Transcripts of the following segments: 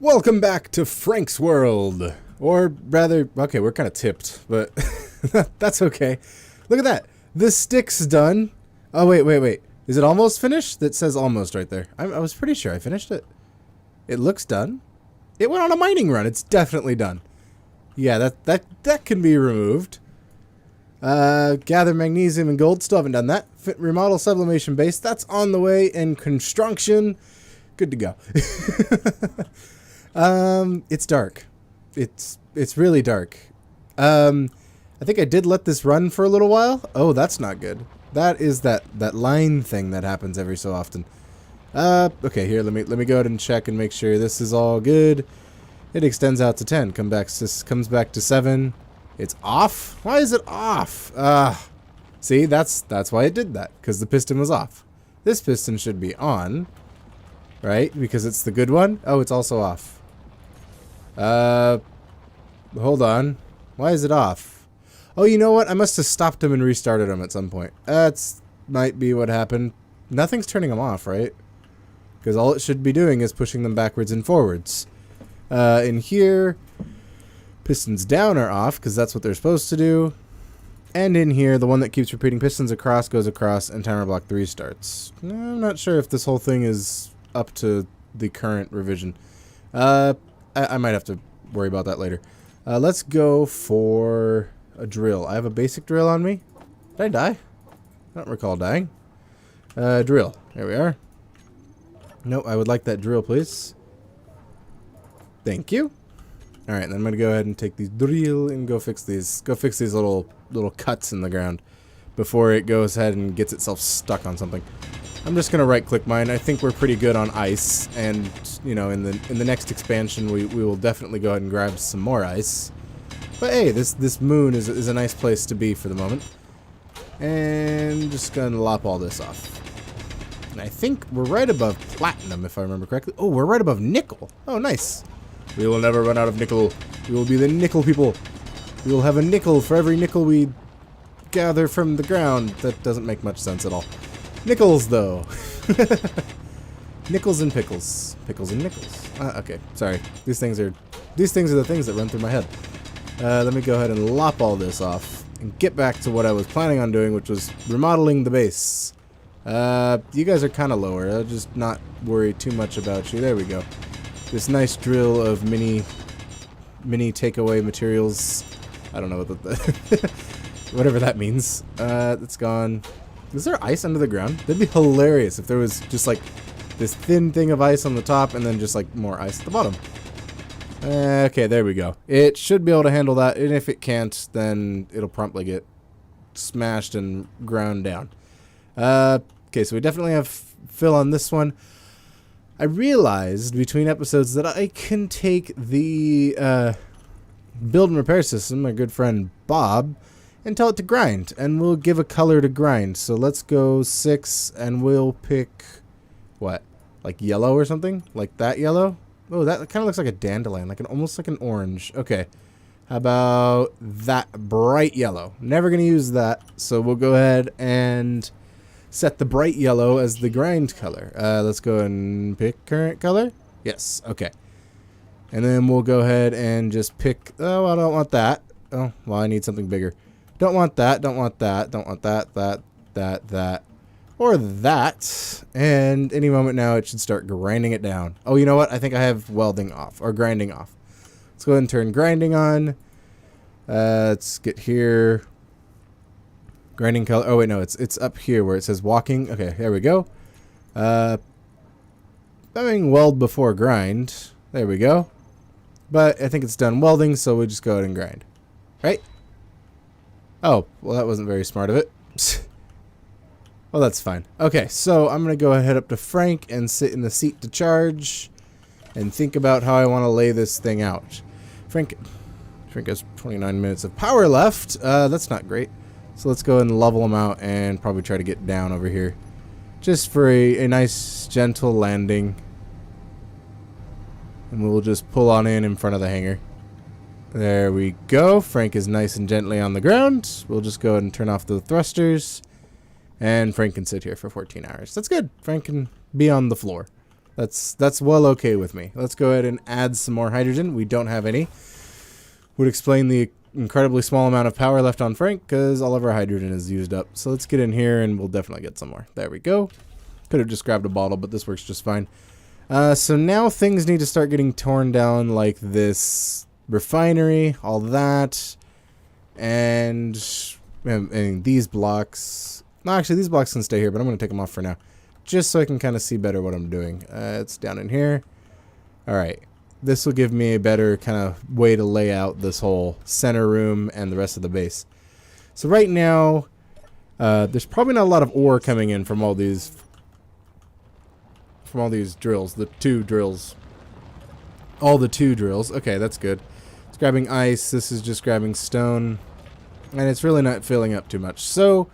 Welcome back to Frank's World. Or rather, okay, we're kind of tipped, but that's okay. Look at that. The stick's done. Oh, wait. Is it almost finished? That says almost right there. I was pretty sure I finished it. It looks done. It went on a mining run. It's definitely done. Yeah, that can be removed. Gather magnesium and gold. Still haven't done that. Remodel sublimation base. That's on the way in construction. Good to go. It's dark. It's really dark. I think I did let this run for a little while. Oh, that's not good. That is that line thing that happens every so often. Okay, here, let me go ahead and check and make sure this is all good. It extends out to 10. Comes back to 7. It's off? Why is it off? See, that's why it did that, because the piston was off. This piston should be on, right? Because it's the good one. Oh, it's also off. Hold on. Why is it off? Oh, you know what? I must have stopped him and restarted him at some point. That's might be what happened. Nothing's turning them off, right? Because all it should be doing is pushing them backwards and forwards. In here, pistons down are off, because that's what they're supposed to do. And in here, the one that keeps repeating pistons across goes across, and timer block 3 starts. I'm not sure if this whole thing is up to the current revision. I might have to worry about that later. Let's go for a drill. I have a basic drill on me. Did I die? I don't recall dying. Drill. There we are. Nope, I would like that drill, please. Thank you. Alright, then I'm going to go ahead and take these drill and go fix these. Go fix these little cuts in the ground before it goes ahead and gets itself stuck on something. I'm just going to right-click mine. I think we're pretty good on ice, and, you know, in the next expansion, we will definitely go ahead and grab some more ice. But hey, this moon is a nice place to be for the moment. And just going to lop all this off. And I think we're right above platinum, if I remember correctly. Oh, we're right above nickel. Oh, nice. We will never run out of nickel. We will be the nickel people. We will have a nickel for every nickel we gather from the ground. That doesn't make much sense at all. Nickels, though. Nickels and pickles. Pickles and nickels. Okay, sorry. These things are the things that run through my head. Let me go ahead and lop all this off and get back to what I was planning on doing, which was remodeling the base. You guys are kind of lower. I'll just not worry too much about you. There we go. This nice drill of mini takeaway materials. I don't know what whatever that means. It's gone. Is there ice under the ground? That'd be hilarious if there was just like this thin thing of ice on the top and then just like more ice at the bottom. Okay, there we go. It should be able to handle that, and if it can't, then it'll promptly get smashed and ground down. Okay, so we definitely have fill on this one. I realized between episodes that I can take the build and repair system, my good friend Bob, and tell it to grind, and we'll give a color to grind. So let's go 6, and we'll pick, what, like yellow or something? Like that yellow? Oh, that kind of looks like a dandelion, almost like an orange. Okay, how about that bright yellow? Never going to use that, so we'll go ahead and set the bright yellow as the grind color. Let's go and pick current color. Yes, okay. And then we'll go ahead and just pick, oh, I don't want that. Oh, well, I need something bigger. Don't want that, don't want that, don't want that, that, or that. And any moment now, it should start grinding it down. Oh, you know what? I think I have welding off, or grinding off. Let's go ahead and turn grinding on. Let's get here. Grinding color. Oh, wait, no, it's up here where it says walking. Okay, there we go. Having weld before grind. There we go. But I think it's done welding, so we'll just go ahead and grind. Right? Oh, well, that wasn't very smart of it. Well, that's fine. Okay, so I'm going to go ahead up to Frank and sit in the seat to charge and think about how I want to lay this thing out. Frank has 29 minutes of power left. That's not great. So let's go ahead and level him out and probably try to get down over here. Just for a nice, gentle landing. And we'll just pull on in front of the hangar. There we go. Frank is nice and gently on the ground. We'll just go ahead and turn off the thrusters. And Frank can sit here for 14 hours. That's good. Frank can be on the floor. That's well okay with me. Let's go ahead and add some more hydrogen. We don't have any. Would explain the incredibly small amount of power left on Frank, because all of our hydrogen is used up. So let's get in here and we'll definitely get some more. There we go. Could have just grabbed a bottle, but this works just fine. So now things need to start getting torn down, like this refinery, all that, and these blocks. No, actually, these blocks can stay here, but I'm going to take them off for now, just so I can kind of see better what I'm doing. It's down in here. All right. This will give me a better kind of way to lay out this whole center room and the rest of the base. So right now, there's probably not a lot of ore coming in from all these drills. The two drills. All the two drills. Okay, that's good. It's grabbing ice. This is just grabbing stone. And it's really not filling up too much. So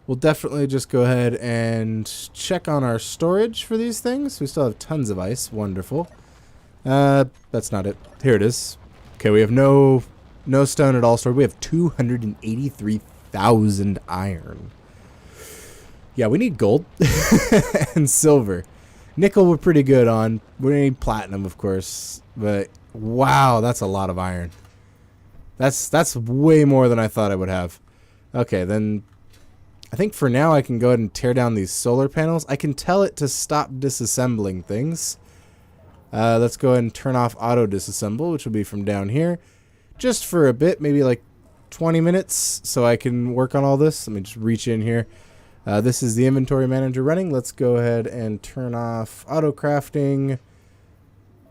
we'll definitely just go ahead and check on our storage for these things. We still have tons of ice. Wonderful. That's not it. Here it is. Okay, we have no stone at all stored. We have 283,000 iron. Yeah, we need gold and silver. Nickel we're pretty good on. We need platinum, of course. But wow, that's a lot of iron. That's way more than I thought I would have. Okay, then I think for now I can go ahead and tear down these solar panels. I can tell it to stop disassembling things. Let's go ahead and turn off auto disassemble, which will be from down here. Just for a bit, maybe like 20 minutes, so I can work on all this. Let me just reach in here. This is the inventory manager running. Let's go ahead and turn off auto crafting.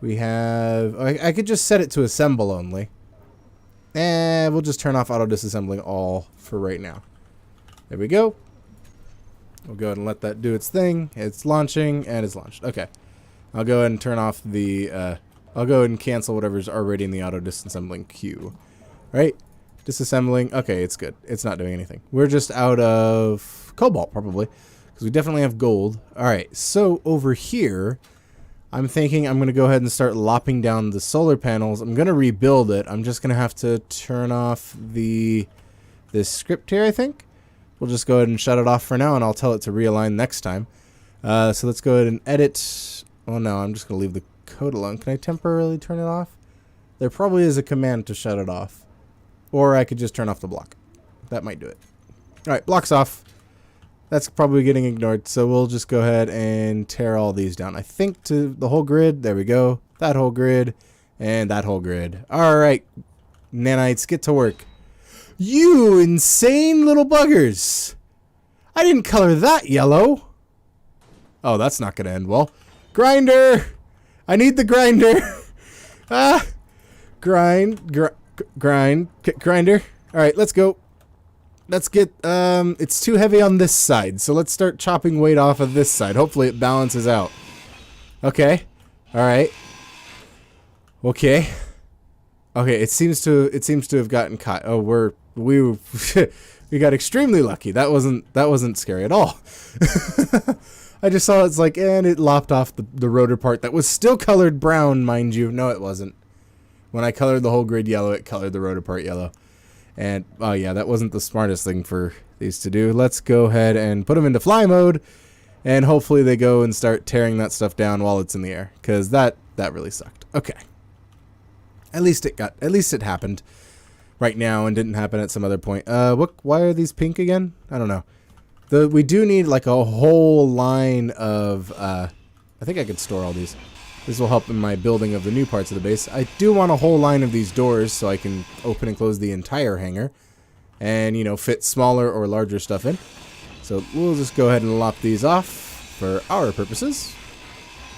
We have... I could just set it to assemble only. And we'll just turn off auto disassembling all for right now. There we go. We'll go ahead and let that do its thing. It's launching, and it's launched. Okay. I'll go ahead and turn off the, I'll go ahead and cancel whatever's already in the auto disassembling queue. Right? Disassembling. Okay, it's good. It's not doing anything. We're just out of cobalt, probably, because we definitely have gold. All right, so over here, I'm thinking I'm going to go ahead and start lopping down the solar panels. I'm going to rebuild it. I'm just going to have to turn off this script here, I think. We'll just go ahead and shut it off for now, and I'll tell it to realign next time. So let's go ahead and edit. Oh no, I'm just going to leave the code alone. Can I temporarily turn it off? There probably is a command to shut it off. Or I could just turn off the block. That might do it. Alright, block's off. That's probably getting ignored, so we'll just go ahead and tear all these down. I think to the whole grid. There we go. That whole grid. And that whole grid. Alright, nanites, get to work. You insane little buggers! I didn't color that yellow! Oh, that's not going to end well. Grinder! I need the grinder! Grinder. Alright, let's go. Let's get, it's too heavy on this side, so let's start chopping weight off of this side. Hopefully it balances out. Okay. Alright. Okay. Okay, it seems to have gotten caught. Oh, we got extremely lucky. That wasn't scary at all. I just saw it's like, and it lopped off the rotor part that was still colored brown, mind you. No, it wasn't. When I colored the whole grid yellow, it colored the rotor part yellow. And, oh yeah, that wasn't the smartest thing for these to do. Let's go ahead and put them into fly mode, and hopefully they go and start tearing that stuff down while it's in the air, because that really sucked. Okay. At least it happened right now and didn't happen at some other point. Why are these pink again? I don't know. We do need like a whole line of, I think I could store all these. This will help in my building of the new parts of the base. I do want a whole line of these doors so I can open and close the entire hangar and, you know, fit smaller or larger stuff in. So we'll just go ahead and lop these off for our purposes.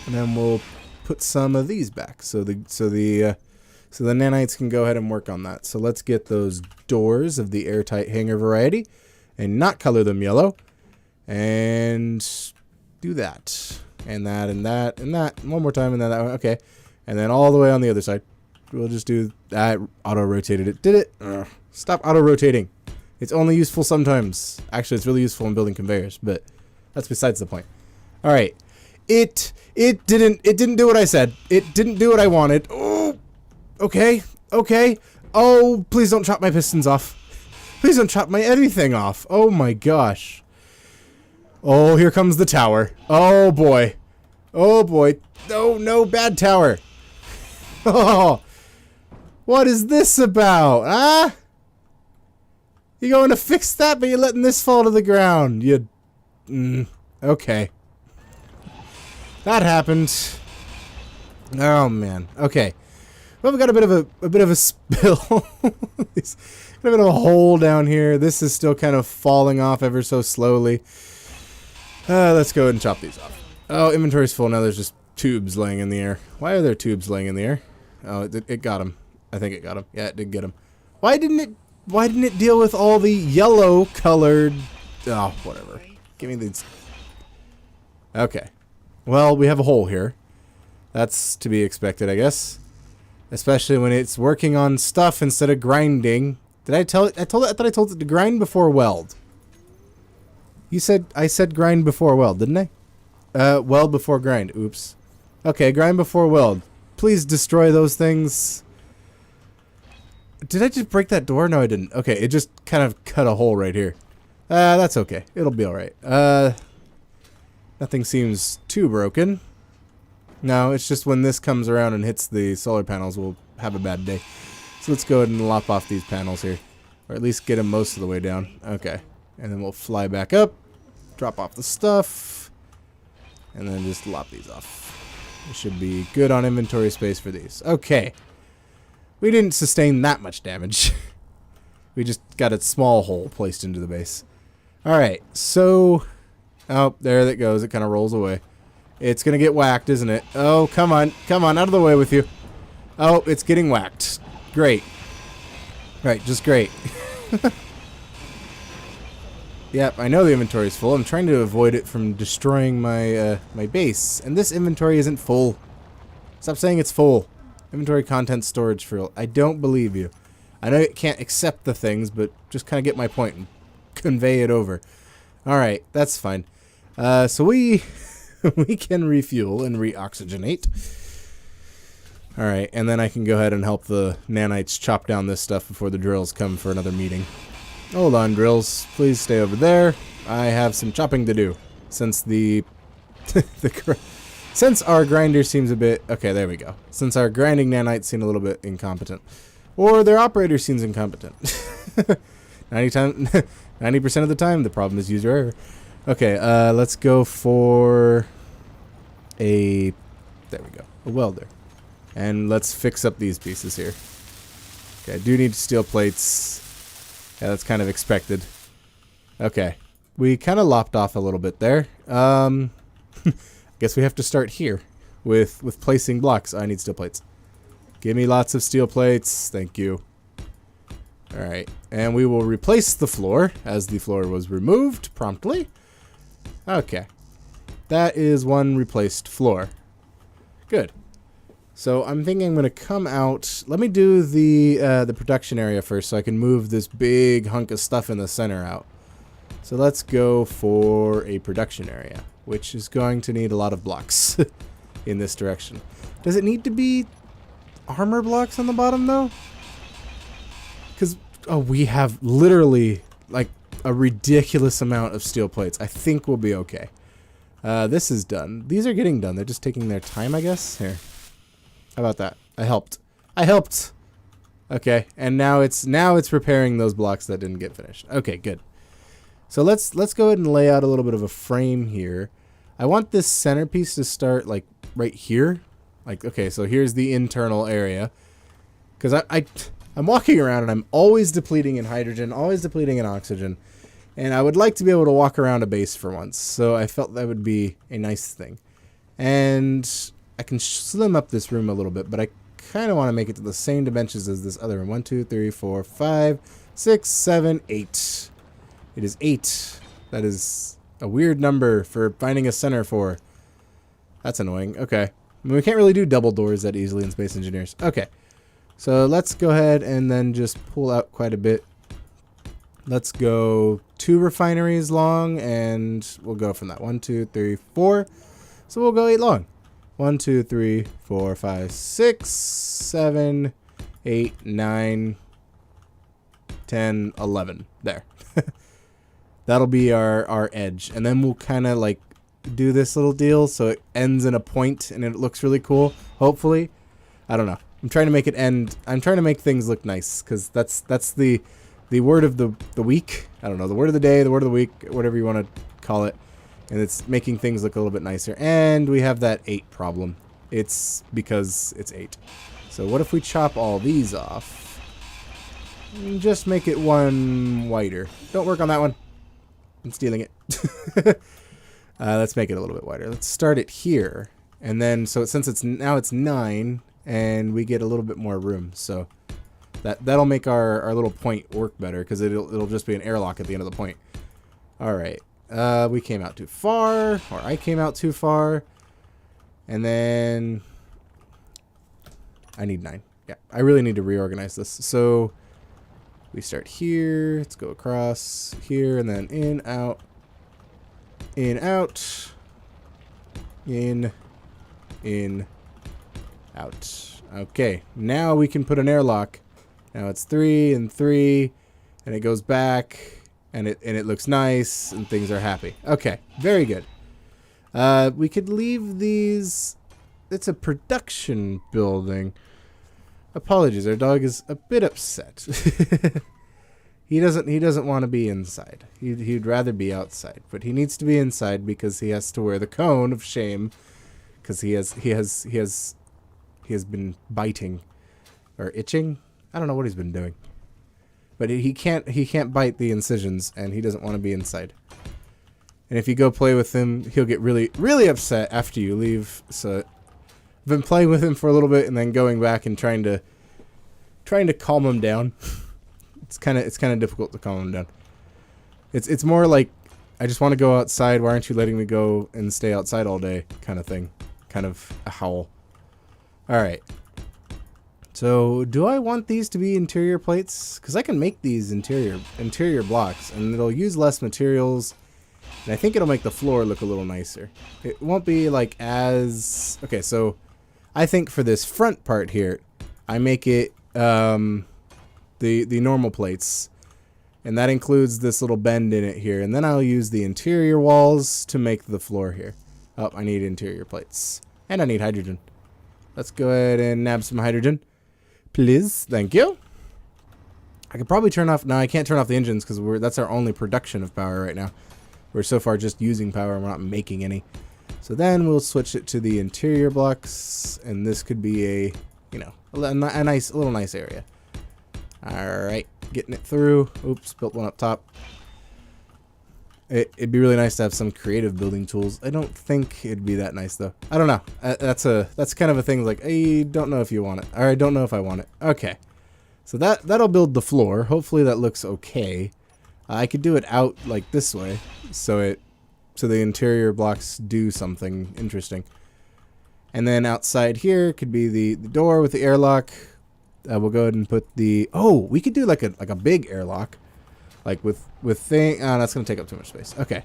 And then we'll put some of these back so the nanites can go ahead and work on that. So let's get those doors of the airtight hangar variety and not color them yellow. And do that. And that, and that, and that. One more time, and then that one. Okay. And then all the way on the other side. We'll just do that. Auto-rotated it. Did it? Stop auto-rotating. It's only useful sometimes. Actually, it's really useful in building conveyors, but that's besides the point. All right. It didn't do what I said. It didn't do what I wanted. Oh, okay. Okay. Oh, please don't chop my pistons off. Please don't chop my everything off. Oh my gosh. Oh, here comes the tower. Oh boy. Oh boy. No, no, bad tower. Oh, what is this about? Huh? You going to fix that, but you're letting this fall to the ground. You, okay. That happened. Oh man. Okay. Well, we got a bit of a spill. A bit of a hole down here. This is still kind of falling off ever so slowly. Let's go ahead and chop these off. Oh, inventory's full now. There's just tubes laying in the air. Why are there tubes laying in the air? Oh, it got him. I think it got him. Yeah, it did get him. Why didn't it deal with all the yellow colored? Oh, whatever. Give me these. Okay. Well, we have a hole here. That's to be expected, I guess. Especially when it's working on stuff instead of grinding. Did I tell it? I thought I told it to grind before weld. I said grind before weld, didn't I? Weld before grind. Oops. Okay, grind before weld. Please destroy those things. Did I just break that door? No, I didn't. Okay, it just kind of cut a hole right here. That's okay. It'll be alright. Nothing seems too broken. No, it's just when this comes around and hits the solar panels, we'll have a bad day. So let's go ahead and lop off these panels here. Or at least get them most of the way down. Okay. And then we'll fly back up. Drop off the stuff. And then just lop these off. We should be good on inventory space for these. Okay. We didn't sustain that much damage. We just got a small hole placed into the base. Alright, so... Oh, there that goes. It kind of rolls away. It's going to get whacked, isn't it? Oh, come on. Come on, out of the way with you. Oh, it's getting whacked. Great. Right, just great. Yep, I know the inventory is full. I'm trying to avoid it from destroying my my base. And this inventory isn't full. Stop saying it's full. Inventory content storage full. I don't believe you. I know it can't accept the things, but just kind of get my point and convey it over. Alright, that's fine. So we can refuel and reoxygenate. Alright, and then I can go ahead and help the nanites chop down this stuff before the drills come for another meeting. Hold on, drills. Please stay over there. I have some chopping to do. Since the... since our grinder seems a bit... Okay, there we go. Since our grinding nanites seem a little bit incompetent. Or their operator seems incompetent. 90% of the time, the problem is user error. Okay, let's go for a... There we go. A welder. And let's fix up these pieces here. Okay, I do need steel plates. Yeah, that's kind of expected. Okay. We kind of lopped off a little bit there. Guess we have to start here with placing blocks. I need steel plates. Give me lots of steel plates. Thank you. Alright. And we will replace the floor as the floor was removed promptly. Okay. That is one replaced floor. Good. So I'm thinking I'm going to come out. Let me do the production area first so I can move this big hunk of stuff in the center out. So let's go for a production area, which is going to need a lot of blocks in this direction. Does it need to be armor blocks on the bottom though? Because we have literally like a ridiculous amount of steel plates. I think we'll be okay. This is done. These are getting done. They're just taking their time, I guess. Here. How about that? I helped. I helped. Okay, and now it's repairing those blocks that didn't get finished. Okay, good. So let's go ahead and lay out a little bit of a frame here. I want this centerpiece to start like right here. Like, okay, so here's the internal area. Because I'm walking around and I'm always depleting in hydrogen, always depleting in oxygen. And I would like to be able to walk around a base for once. So I felt that would be a nice thing. And I can slim up this room a little bit, but I kind of want to make it to the same dimensions as this other room. 1, 2, 3, 4, 5, 6, 7, 8. It is 8. That is a weird number for finding a center for. That's annoying. Okay. I mean, we can't really do double doors that easily in Space Engineers. Okay. So let's go ahead and then just pull out quite a bit. Let's go 2 refineries long, and we'll go from that. 1, 2, 3, 4. So we'll go 8 long. 1, 2, 3, 4, 5, 6, 7, 8, 9, 10, 11. There. That'll be our edge. And then we'll kind of like do this little deal so it ends in a point and it looks really cool. Hopefully. I don't know. I'm trying to make it end. I'm trying to make things look nice because that's the word of the week. I don't know, the word of the day, the word of the week, whatever you want to call it. And it's making things look a little bit nicer. And we have that 8 problem. It's because it's 8. So what if we chop all these off? And just make it one wider. Don't work on that one. I'm stealing it. Let's make it a little bit wider. Let's start it here. And then, so since it's 9, and we get a little bit more room. So that'll make our little point work better because it'll just be an airlock at the end of the point. All right. We came out too far, or I came out too far. And then I need 9. Yeah, I really need to reorganize this. So we start here. Let's go across here and then in, out, in, out. Okay, now we can put an airlock. Now it's 3 and 3, and it goes back, and it looks nice, and things are happy. Okay, very good. We could leave these. It's a production building. Apologies, our dog is a bit upset. He doesn't want to be inside. He'd rather be outside, but he needs to be inside because he has to wear the cone of shame because he has been biting or itching. I don't know what he's been doing, but he can't bite the incisions, and he doesn't want to be inside. And if you go play with him, he'll get really upset after you leave. So I've been playing with him for a little bit and then going back and trying to calm him down. It's kind of difficult to calm him down. It's more like, I just want to go outside. Why aren't you letting me go and stay outside all day? Kind of thing. Kind of a howl. All right. So do I want these to be interior plates? Because I can make these interior blocks, and it'll use less materials. And I think it'll make the floor look a little nicer. It won't be like as... Okay, so I think for this front part here, I make it the normal plates. And that includes this little bend in it here. And then I'll use the interior walls to make the floor here. Oh, I need interior plates. And I need hydrogen. Let's go ahead and nab some hydrogen. Please. Thank you. I could probably turn off... No, I can't turn off the engines because that's our only production of power right now. We're so far just using power and we're not making any. So then we'll switch it to the interior blocks. And this could be a, you know, a little nice area. Alright. Getting it through. Oops, built one up top. It'd be really nice to have some creative building tools. I don't think it'd be that nice though. I don't know. That's kind of a thing like, I don't know if you want it. Or I don't know if I want it. Okay. So that'll build the floor. Hopefully that looks okay. I could do it out like this way. So the interior blocks do something interesting. And then outside here could be the door with the airlock. We'll go ahead and put the... Oh, we could do like a big airlock. Like with thing... Oh, that's going to take up too much space. Okay.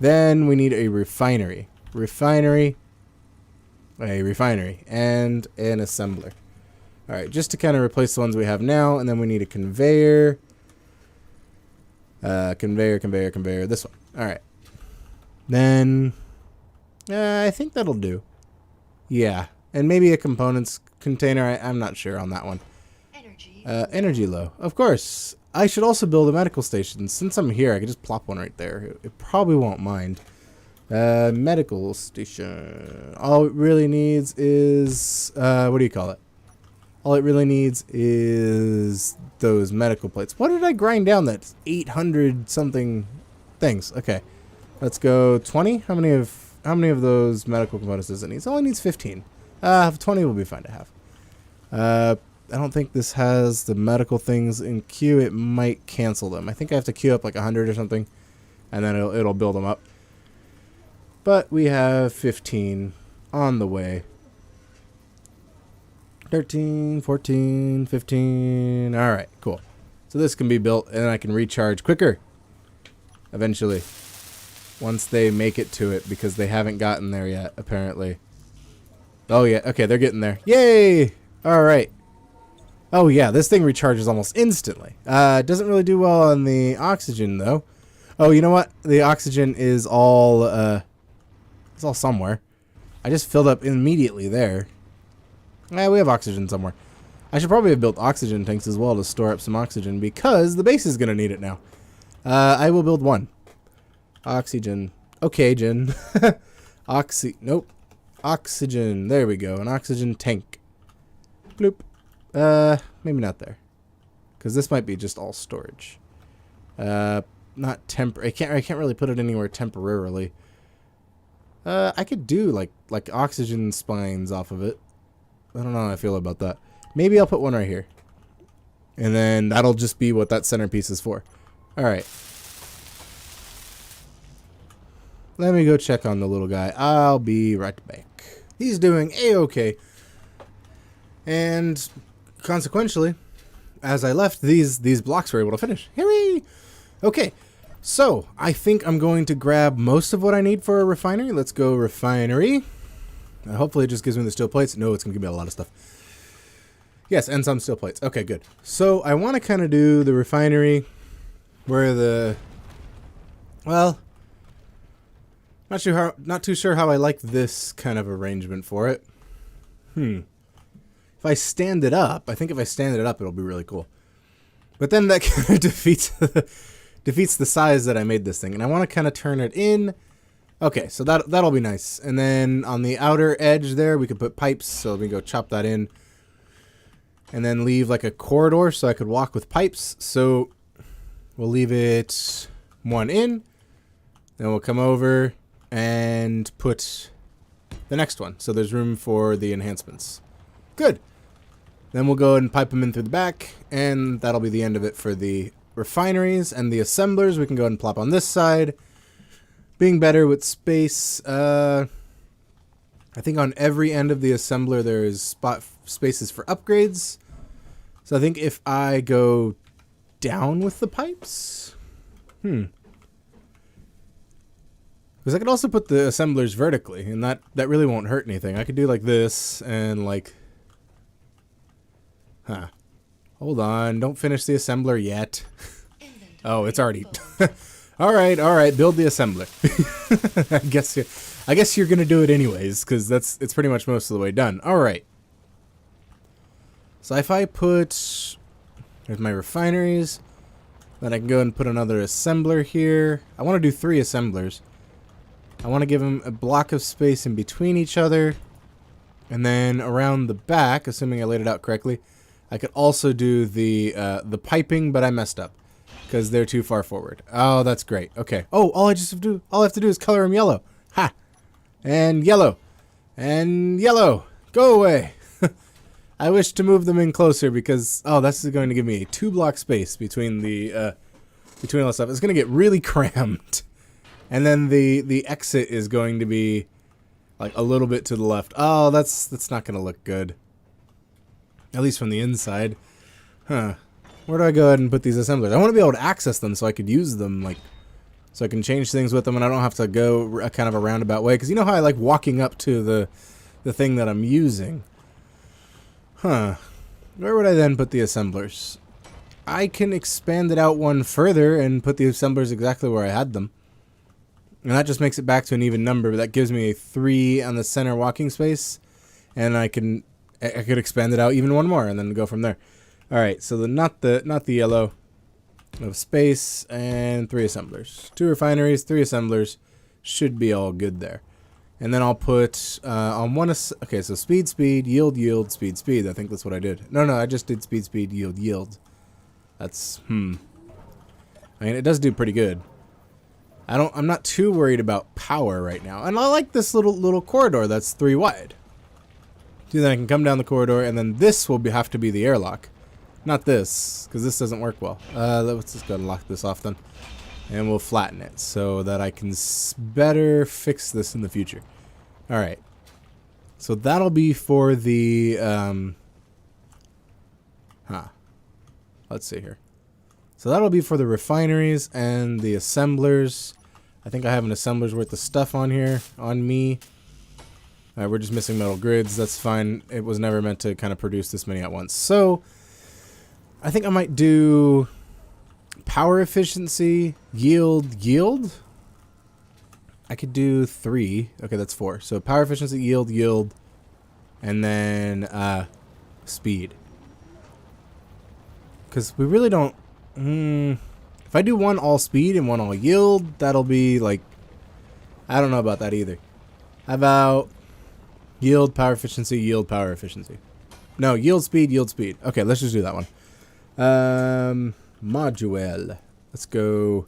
Then we need a refinery. A refinery. And an assembler. Alright, just to kind of replace the ones we have now. And then we need a conveyor. Conveyor. This one. Alright. Then... I think that'll do. Yeah. And maybe a components container. I'm not sure on that one. Energy low. Of course. I should also build a medical station. Since I'm here, I could just plop one right there. It probably won't mind. Medical station. All it really needs is... what do you call it? All it really needs is those medical plates. What did I grind down? That's 800 something things. Okay. Let's go 20. How many of those medical components does it need? It only needs 15. 20 will be fine to have. I don't think this has the medical things in queue. It might cancel them. I think I have to queue up like 100 or something, and then it'll build them up. But we have 15 on the way. 13, 14, 15. All right, cool. So this can be built, and I can recharge quicker eventually once they make it to it, because they haven't gotten there yet, apparently. Oh, yeah. Okay, they're getting there. Yay! All right. Oh, yeah, this thing recharges almost instantly. It doesn't really do well on the oxygen, though. Oh, you know what? The oxygen is all It's all somewhere. I just filled up immediately there. Yeah, we have oxygen somewhere. I should probably have built oxygen tanks as well to store up some oxygen because the base is going to need it now. I will build one. Oxygen. Okay, Jen. Nope. Oxygen. There we go. An oxygen tank. Bloop. Maybe not there. Because this might be just all storage. Not I can't really put it anywhere temporarily. I could do like oxygen spines off of it. I don't know how I feel about that. Maybe I'll put one right here. And then that'll just be what that centerpiece is for. Alright. Let me go check on the little guy. I'll be right back. He's doing A-okay. And consequentially, as I left, these blocks were able to finish. Hooray! Okay, so I think I'm going to grab most of what I need for a refinery. Let's go refinery. Hopefully it just gives me the steel plates. No, it's going to give me a lot of stuff. Yes, and some steel plates. Okay, good. So I want to kind of do the refinery where the... Well, not too sure how I like this kind of arrangement for it. If I stand it up, I think if I stand it up, it'll be really cool. But then that kind of defeats the size that I made this thing. And I want to kind of turn it in. Okay, so that'll be nice. And then on the outer edge there, we could put pipes. So let me go chop that in. And then leave like a corridor so I could walk with pipes. So we'll leave it one in. Then we'll come over and put the next one. So there's room for the enhancements. Good. Then we'll go ahead and pipe them in through the back. And that'll be the end of it for the refineries. And the assemblers we can go ahead and plop on this side. Being better with space. I think on every end of the assembler there is spaces for upgrades. So I think if I go down with the pipes. Because I could also put the assemblers vertically, and that really won't hurt anything. I could do like this and like... Hold on, don't finish the assembler yet. Oh, it's already... Alright, build the assembler. I guess you're gonna do it anyways, because it's pretty much most of the way done. Alright. So if I put... There's my refineries. Then I can go and put another assembler here. I want to do 3 assemblers. I want to give them a block of space in between each other. And then around the back, assuming I laid it out correctly, I could also do the piping, but I messed up. Because they're too far forward. Oh, that's great. Okay. Oh, all I have to do is color them yellow. Ha! And yellow. And yellow. Go away. I wish to move them in closer because, oh, this is going to give me a 2-block space between the, between all the stuff. It's going to get really cramped. And then the exit is going to be like a little bit to the left. Oh, that's not going to look good. At least from the inside. Huh. Where do I go ahead and put these assemblers? I want to be able to access them so I could use them, like, so I can change things with them and I don't have to go a kind of a roundabout way. Because you know how I like walking up to the thing that I'm using. Huh. Where would I then put the assemblers? I can expand it out one further and put the assemblers exactly where I had them. And that just makes it back to an even number. But that gives me a 3 on the center walking space. And I could expand it out even one more and then go from there. Alright, so not the yellow. Of space and 3 assemblers. 2 refineries, 3 assemblers. Should be all good there. And then I'll put on one... Okay, so speed, yield, speed. I think that's what I did. No, I just did speed, yield. That's... I mean, it does do pretty good. I'm not too worried about power right now. And I like this little corridor that's 3 wide. So then I can come down the corridor, and then this will have to be the airlock. Not this, because this doesn't work well. Let's just go and lock this off then. And we'll flatten it so that I can better fix this in the future. Alright. So that'll be for the... Let's see here. So that'll be for the refineries and the assemblers. I think I have an assembler's worth of stuff on here, on me. We're just missing metal grids. That's fine. It was never meant to kind of produce this many at once. So, I think I might do power efficiency, yield. I could do 3. Okay, that's 4. So power efficiency, yield, and then speed. Because we really don't... if I do 1 all speed and 1 all yield, that'll be like... I don't know about that either. How about yield, power efficiency, yield, power efficiency? No, yield, speed. Okay, let's just do that one. Module. Let's go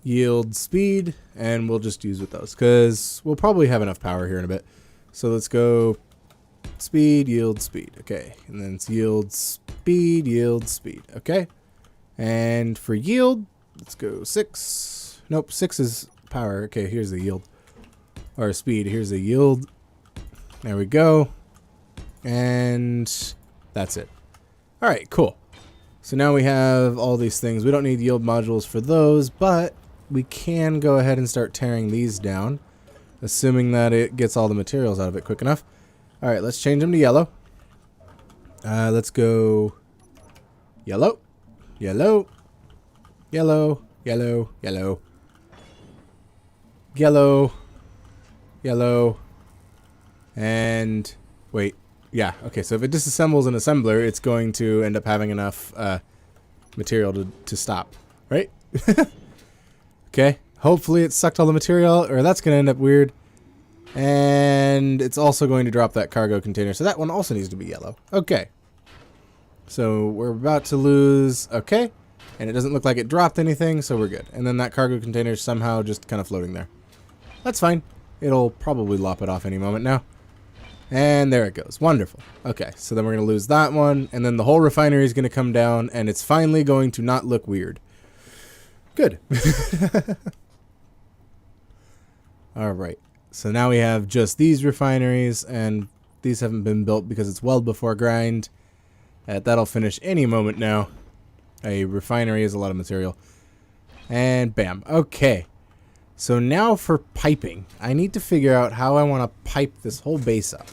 yield, speed, and we'll just use with those because we'll probably have enough power here in a bit. So let's go speed, yield, speed. Okay, and then it's yield, speed. Okay, and for yield, let's go 6. Nope, 6 is power. Okay, here's the yield. Or speed, here's the yield. There we go. And that's it. Alright, cool. So now we have all these things. We don't need yield modules for those, but we can go ahead and start tearing these down, assuming that it gets all the materials out of it quick enough. Alright, let's change them to yellow. Let's go yellow, yellow, yellow, yellow, yellow, yellow, yellow, and wait. Yeah, okay, so if it disassembles an assembler, it's going to end up having enough material to stop, right? Okay, hopefully it sucked all the material, or that's going to end up weird. And it's also going to drop that cargo container, so that one also needs to be yellow. Okay, so we're about to lose, okay, and it doesn't look like it dropped anything, so we're good. And then that cargo container is somehow just kind of floating there. That's fine. It'll probably lop it off any moment now. And there it goes. Wonderful. Okay, so then we're going to lose that one, and then the whole refinery is going to come down, and it's finally going to not look weird. Good. Alright, so now we have just these refineries, and these haven't been built because it's weld before grind. That'll finish any moment now. A refinery is a lot of material. And bam. Okay. So now for piping. I need to figure out how I want to pipe this whole base up.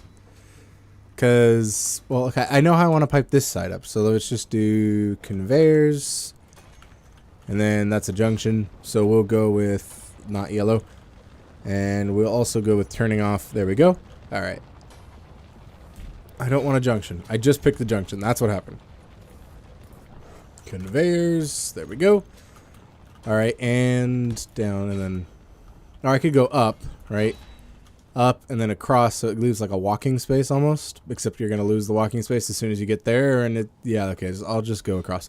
Because, well, okay, I know how I want to pipe this side up. So let's just do conveyors. And then that's a junction. So we'll go with not yellow. And we'll also go with turning off. There we go. All right. I don't want a junction. I just picked the junction. That's what happened. Conveyors. There we go. All right. And down and then... Or I could go up, right? Up and then across, so it leaves like a walking space almost. Except you're going to lose the walking space as soon as you get there. And it, yeah, okay, I'll just go across.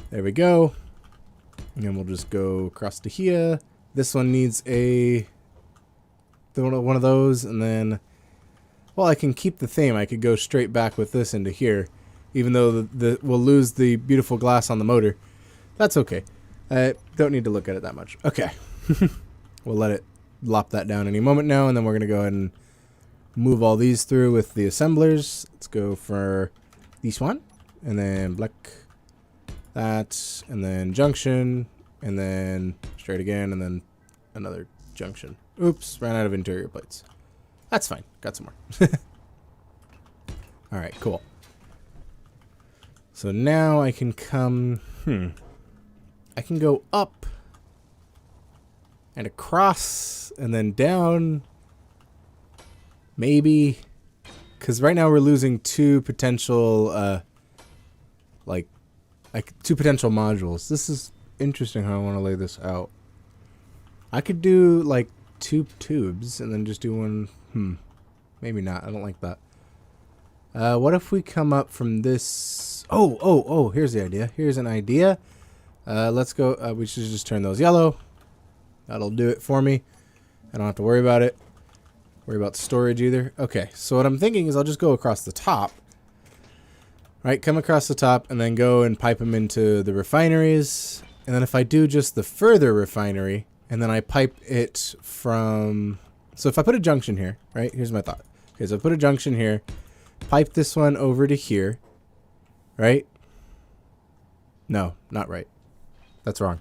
There we go. And then we'll just go across to here. This one needs one of those. And then, well, I can keep the theme. I could go straight back with this into here. Even though we'll lose the beautiful glass on the motor. That's okay. I don't need to look at it that much. Okay. We'll let it lop that down any moment now, and then we're going to go ahead and move all these through with the assemblers. Let's go for this one, and then black, that, and then junction, and then straight again, and then another junction. Oops, ran out of interior plates. That's fine. Got some more. All right, cool. So now I can come... I can go up and across and then down. Maybe. Because right now we're losing two potential, two potential modules. This is interesting how I want to lay this out. I could do, like, 2 tubes and then just do one. Maybe not. I don't like that. What if we come up from this... Oh, here's the idea. Here's an idea. Let's go. We should just turn those yellow. That'll do it for me. I don't have to worry about it. Worry about storage either. Okay, so what I'm thinking is I'll just go across the top. Right, come across the top and then go and pipe them into the refineries. And then if I do just the further refinery, and then I pipe it from... So if I put a junction here, right? Here's my thought. Okay, so I put a junction here. Pipe this one over to here. Right? No, not right. That's wrong.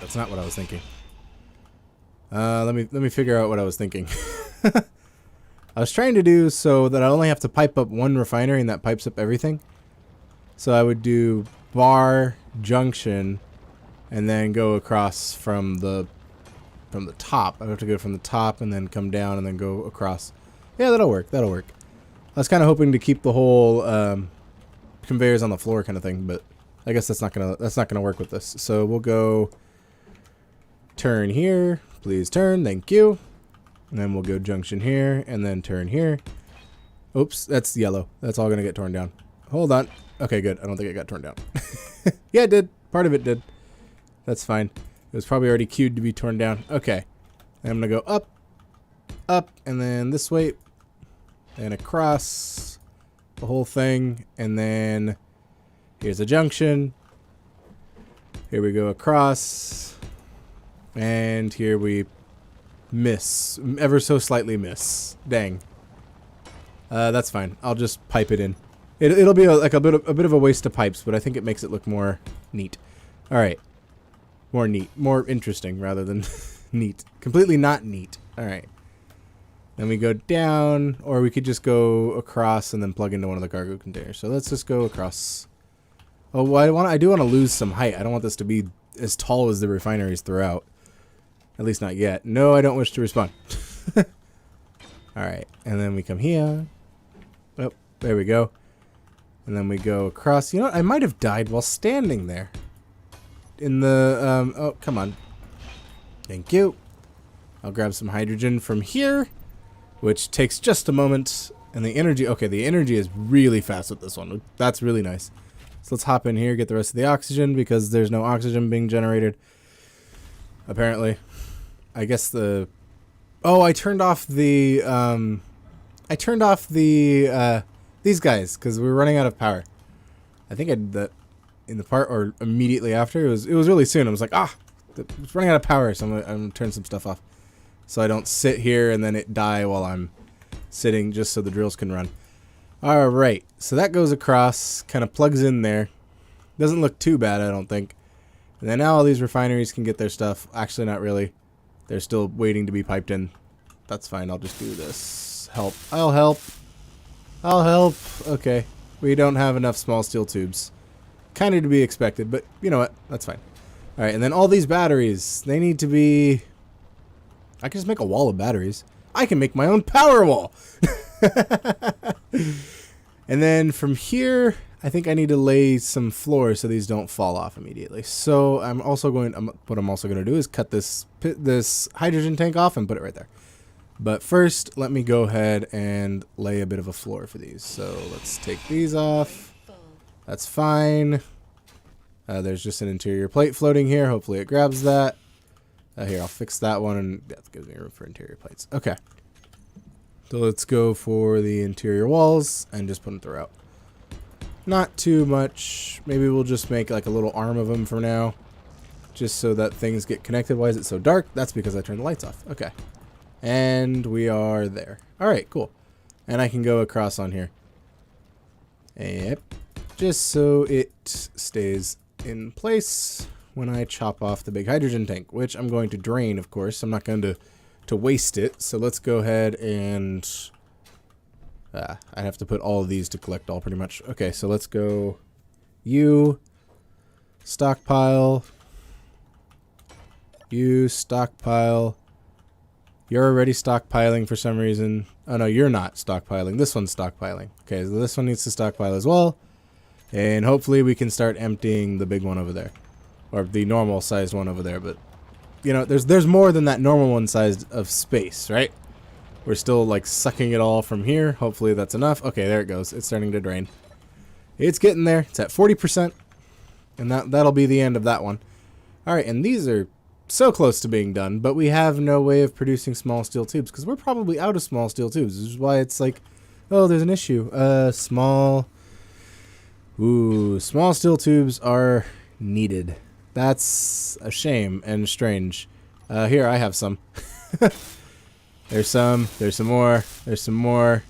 That's not what I was thinking. Let me figure out what I was thinking. I was trying to do so that I only have to pipe up one refinery and that pipes up everything. So I would do bar, junction, and then go across from the top. I have to go from the top and then come down and then go across. Yeah, that'll work. That'll work. I was kind of hoping to keep the whole conveyors on the floor kind of thing, but I guess that's not gonna work with this. So we'll go turn here. Please turn. Thank you. And then we'll go junction here and then turn here. Oops, that's yellow. That's all gonna get torn down. Hold on. Okay, good. I don't think it got torn down. Yeah, it did. Part of it did. That's fine. It was probably already queued to be torn down. Okay. And I'm going to go up, up, and then this way, and across the whole thing. And then here's a junction. Here we go across. And here we miss. Ever so slightly miss. Dang. That's fine. I'll just pipe it in. It'll be like a bit of a waste of pipes, but I think it makes it look more neat. All right. More neat. More interesting rather than neat. Completely not neat. All right. Then we go down, or we could just go across and then plug into one of the cargo containers. So let's just go across. Oh, well, I do want to lose some height. I don't want this to be as tall as the refineries throughout. At least not yet. No, I don't wish to respond. All right. And then we come here. Oh, there we go. And then we go across. You know what? I might have died while standing there. In the, oh, come on. Thank you. I'll grab some hydrogen from here, which takes just a moment. And the energy, okay, the energy is really fast with this one. That's really nice. So let's hop in here, get the rest of the oxygen, because there's no oxygen being generated. Apparently. I guess the, oh, I turned off the, these guys, because we were running out of power. I think I did that in the part or immediately after. It was really soon. I was like, it's running out of power, so I'm gonna turn some stuff off. So I don't sit here and then it die while I'm sitting, just so the drills can run. Alright, so that goes across, kind of plugs in there. Doesn't look too bad, I don't think. And then now all these refineries can get their stuff. Actually, not really. They're still waiting to be piped in. That's fine, I'll just do this. Help. I'll help. I'll help. Okay. We don't have enough small steel tubes. Kind of to be expected, but you know what? That's fine. Alright, and then all these batteries. They need to be... I can just make a wall of batteries. I can make my own power wall! And then from here, I think I need to lay some floors so these don't fall off immediately. So I'm also going... what I'm also going to do is cut this hydrogen tank off and put it right there. But first, let me go ahead and lay a bit of a floor for these. So let's take these off. That's fine. There's just an interior plate floating here. Hopefully it grabs that. Here, I'll fix that one, and that gives me room for interior plates. Okay. So let's go for the interior walls and just put them throughout. Not too much. Maybe we'll just make like a little arm of them for now. Just so that things get connected. Why is it so dark? That's because I turned the lights off. Okay. And we are there. Alright, cool. And I can go across on here. Yep. Just so it stays in place when I chop off the big hydrogen tank, which I'm going to drain, of course. I'm not going to waste it. So let's go ahead and... I have to put all of these to collect all pretty much. Okay, so let's go... You... Stockpile... You... Stockpile... You're already stockpiling for some reason. Oh no, you're not stockpiling. This one's stockpiling. Okay, so this one needs to stockpile as well. And hopefully we can start emptying the big one over there. Or the normal sized one over there, but you know, there's more than that normal one sized of space, right? We're still like sucking it all from here. Hopefully that's enough. Okay, there it goes. It's starting to drain. It's getting there. It's at 40%. And that'll be the end of that one. Alright, and these are so close to being done, but we have no way of producing small steel tubes because we're probably out of small steel tubes. This is why it's like, oh, there's an issue. Small steel tubes are needed. That's a shame and strange. Here, I have some. There's some more, there's some more,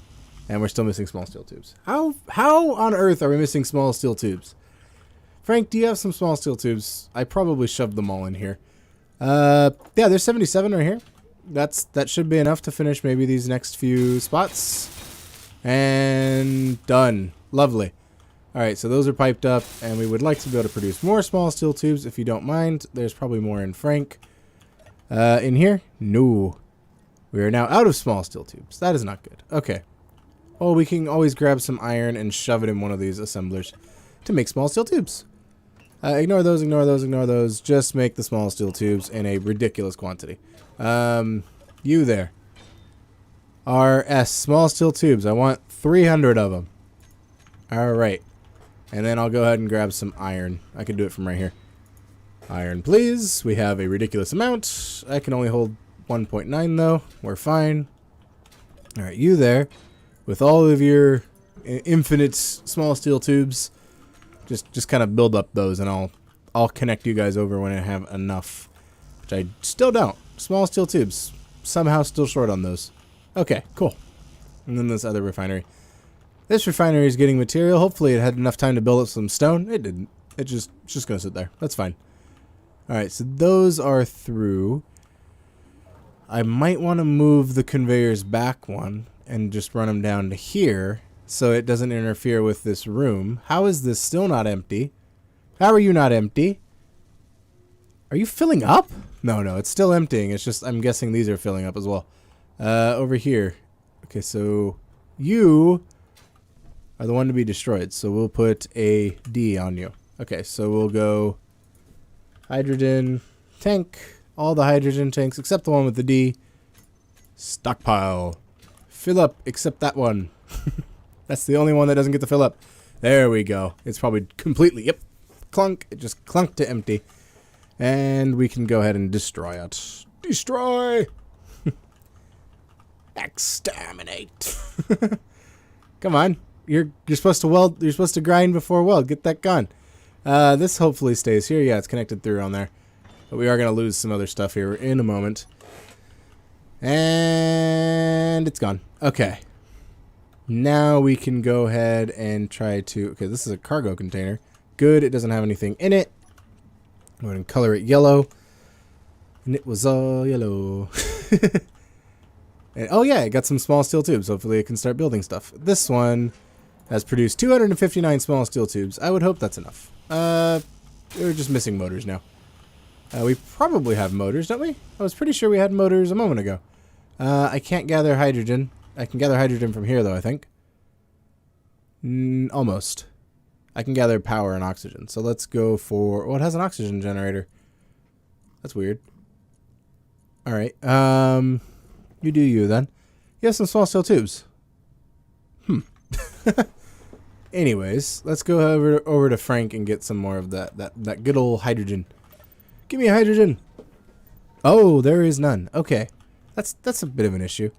and we're still missing small steel tubes. How on earth are we missing small steel tubes? Frank, do you have some small steel tubes? I probably shoved them all in here. Yeah, there's 77 right here. That should be enough to finish maybe these next few spots. And done. Lovely. Alright, so those are piped up, and we would like to be able to produce more small steel tubes, if you don't mind. There's probably more in Frank. In here? No. We are now out of small steel tubes. That is not good. Okay. Oh, we can always grab some iron and shove it in one of these assemblers to make small steel tubes. Ignore those, ignore those, ignore those. Just make the small steel tubes in a ridiculous quantity. You there. RS, small steel tubes. I want 300 of them. Alright. And then I'll go ahead and grab some iron. I can do it from right here. Iron, please. We have a ridiculous amount. I can only hold 1.9 though. We're fine. Alright, you there. With all of your infinite small steel tubes, just kind of build up those, and I'll connect you guys over when I have enough. Which I still don't. Small steel tubes. Somehow still short on those. Okay, cool. And then this other refinery. This refinery is getting material. Hopefully it had enough time to build up some stone. It didn't. It's just going to sit there. That's fine. Alright, so those are through. I might want to move the conveyors back one and just run them down to here so it doesn't interfere with this room. How is this still not empty? How are you not empty? Are you filling up? No, it's still emptying. It's just, I'm guessing these are filling up as well. Over here. Okay, so you are the one to be destroyed. So we'll put a D on you. Okay, so we'll go hydrogen tank. All the hydrogen tanks except the one with the D. Stockpile. Fill up except that one. That's the only one that doesn't get to fill up. There we go. It's probably completely, yep, clunk. It just clunked to empty. And we can go ahead and destroy it. Destroy! Exterminate. Come on. You're supposed to weld. You're supposed to grind before weld. Get that gun. This hopefully stays here. Yeah, it's connected through on there. But we are going to lose some other stuff here in a moment. And it's gone. Okay. Now we can go ahead and try to... Okay, this is a cargo container. Good. It doesn't have anything in it. Go ahead and color it yellow. And it was all yellow. And, oh yeah, it got some small steel tubes. Hopefully it can start building stuff. This one has produced 259 small steel tubes. I would hope that's enough. We're just missing motors now. We probably have motors, don't we? I was pretty sure we had motors a moment ago. I can't gather hydrogen. I can gather hydrogen from here, though, I think. Almost. I can gather power and oxygen. So let's go for... Oh, it has an oxygen generator. That's weird. Alright. You do you, then. You have some small steel tubes. Anyways, let's go over to Frank and get some more of that good old hydrogen. Give me a hydrogen. Oh, there is none. Okay. That's a bit of an issue.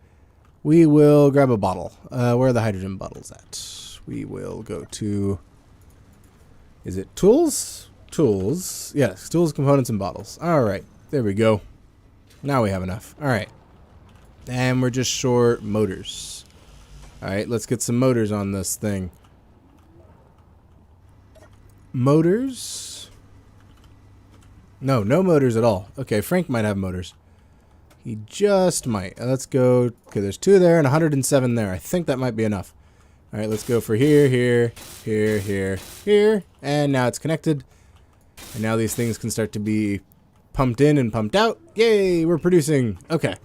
We will grab a bottle. Where are the hydrogen bottles at? We will go to... Is it tools? Tools. Yes, tools, components, and bottles. Alright. There we go. Now we have enough. Alright. And we're just short motors. Alright, let's get some motors on this thing. Motors? No motors at all. Okay, Frank might have motors. He just might. Let's go. Okay, there's 2 there and 107 there. I think that might be enough. Alright, let's go for here, here, here, here, here. And now it's connected. And now these things can start to be pumped in and pumped out. Yay, we're producing. Okay.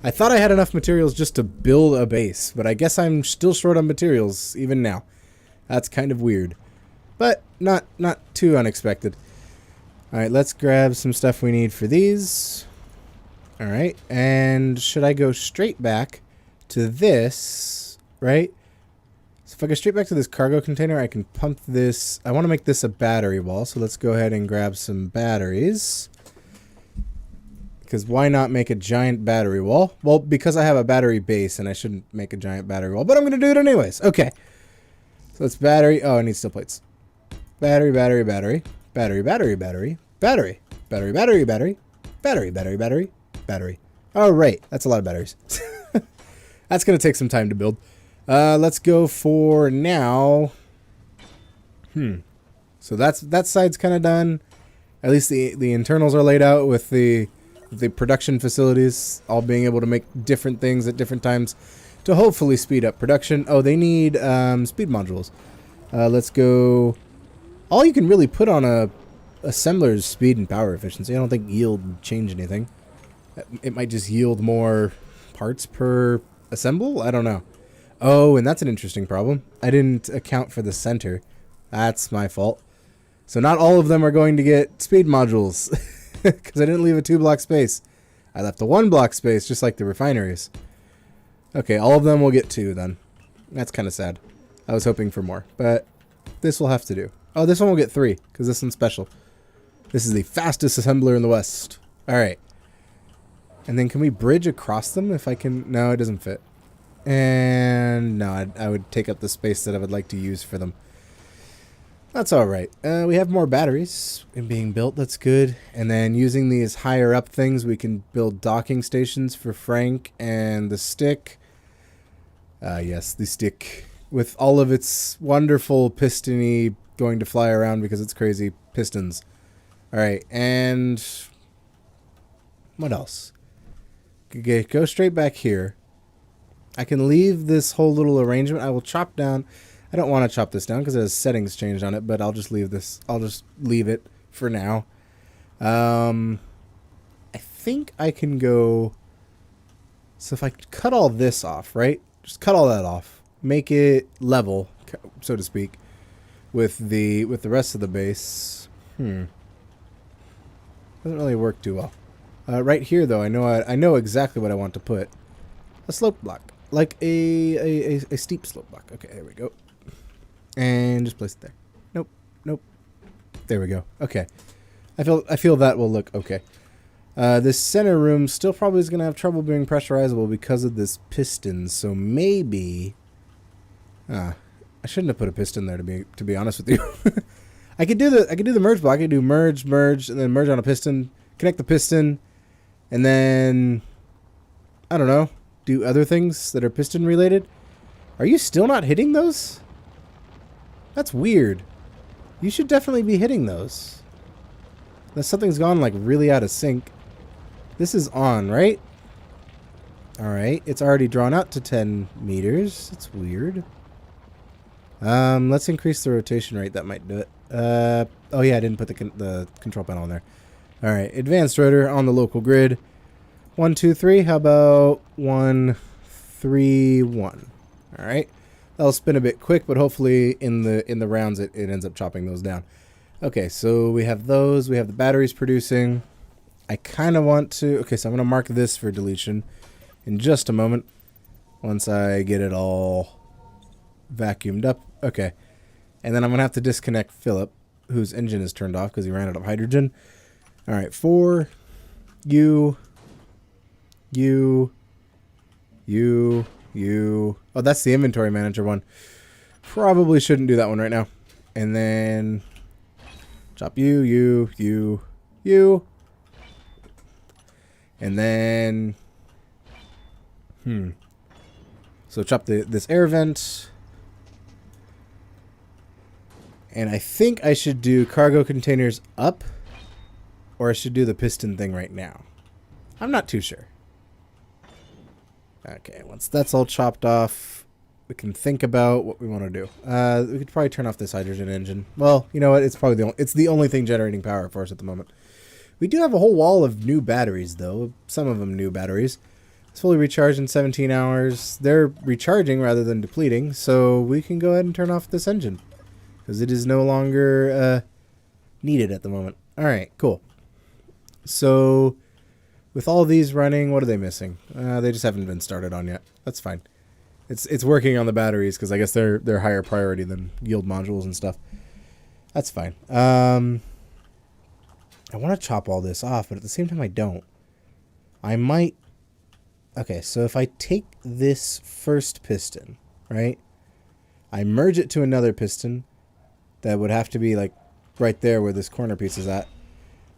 I thought I had enough materials just to build a base, but I guess I'm still short on materials even now. That's kind of weird. But not too unexpected. Alright, let's grab some stuff we need for these. Alright, and should I go straight back to this, right? So if I go straight back to this cargo container, I can pump this. I want to make this a battery wall, so let's go ahead and grab some batteries. Because why not make a giant battery wall? Well, because I have a battery base and I shouldn't make a giant battery wall, but I'm going to do it anyways. Okay. So it's battery. Oh, I need steel plates. Battery, battery, battery. Battery, battery, battery. Battery. Battery, battery, battery. Battery, battery, battery. Battery. All right. That's a lot of batteries. That's going to take some time to build. Let's go for now. So that side's kind of done. At least the internals are laid out with the production facilities all being able to make different things at different times to hopefully speed up production. Oh, they need speed modules. Let's go. All you can really put on a assembler is speed and power efficiency. I don't think yield would change anything. It might just yield more parts per assemble? I don't know. Oh, and that's an interesting problem. I didn't account for the center. That's my fault. So not all of them are going to get speed modules. Because I didn't leave a 2-block space. I left a 1-block space, just like the refineries. Okay, all of them will get 2 then. That's kind of sad. I was hoping for more. But this will have to do. Oh, this one will get 3, because this one's special. This is the fastest assembler in the West. Alright. And then can we bridge across them if I can? No, it doesn't fit. And no, I would take up the space that I would like to use for them. That's alright. We have more batteries being built. That's good. And then using these higher up things, we can build docking stations for Frank and the stick. Yes, the stick. With all of its wonderful piston-y going to fly around because it's crazy pistons. Alright, and what else? Okay, go straight back here. I can leave this whole little arrangement. I will chop down. I don't want to chop this down because it has settings changed on it, but I'll just leave this. I'll just leave it for now. I think I can go. So if I cut all this off, right? Just cut all that off. Make it level, so to speak, with the rest of the base. Doesn't really work too well. Right here, though, I know exactly what I want to put. A slope block, like a steep slope block. Okay, there we go. And just place it there. Nope, nope. There we go. Okay, I feel that will look okay. This center room still probably is gonna have trouble being pressurizable because of this piston. So maybe, I shouldn't have put a piston there to be honest with you. I could do the merge block. I could do merge, and then merge on a piston, connect the piston, and then I don't know, do other things that are piston related. Are you still not hitting those? That's weird. You should definitely be hitting those. Unless something's gone like really out of sync. This is on, right? Alright, it's already drawn out to 10 meters. That's weird. Let's increase the rotation rate. That might do it. Oh yeah, I didn't put the control panel in there. Alright, advanced rotor on the local grid. 1, 2, 3. How about 1, 3, 1? Alright. That'll spin a bit quick, but hopefully in the rounds it ends up chopping those down. Okay, so we have those. We have the batteries producing. I kind of want to... Okay, so I'm going to mark this for deletion in just a moment. Once I get it all vacuumed up. Okay. And then I'm going to have to disconnect Philip, whose engine is turned off because he ran out of hydrogen. Alright, 4, you... Oh, that's the inventory manager one. Probably shouldn't do that one right now. And then chop you. And then so chop this air vent. And I think I should do cargo containers up, or I should do the piston thing right now. I'm not too sure. Okay, once that's all chopped off, we can think about what we want to do. We could probably turn off this hydrogen engine. Well, you know what? It's probably the only thing generating power for us at the moment. We do have a whole wall of new batteries, though. Some of them new batteries. It's fully recharged in 17 hours. They're recharging rather than depleting, so we can go ahead and turn off this engine because it is no longer needed at the moment. All right, cool. So with all these running, what are they missing? They just haven't been started on yet. That's fine. It's working on the batteries because I guess they're higher priority than yield modules and stuff. That's fine. I want to chop all this off, but at the same time I don't. I might... Okay, so if I take this first piston, right? I merge it to another piston that would have to be like right there where this corner piece is at.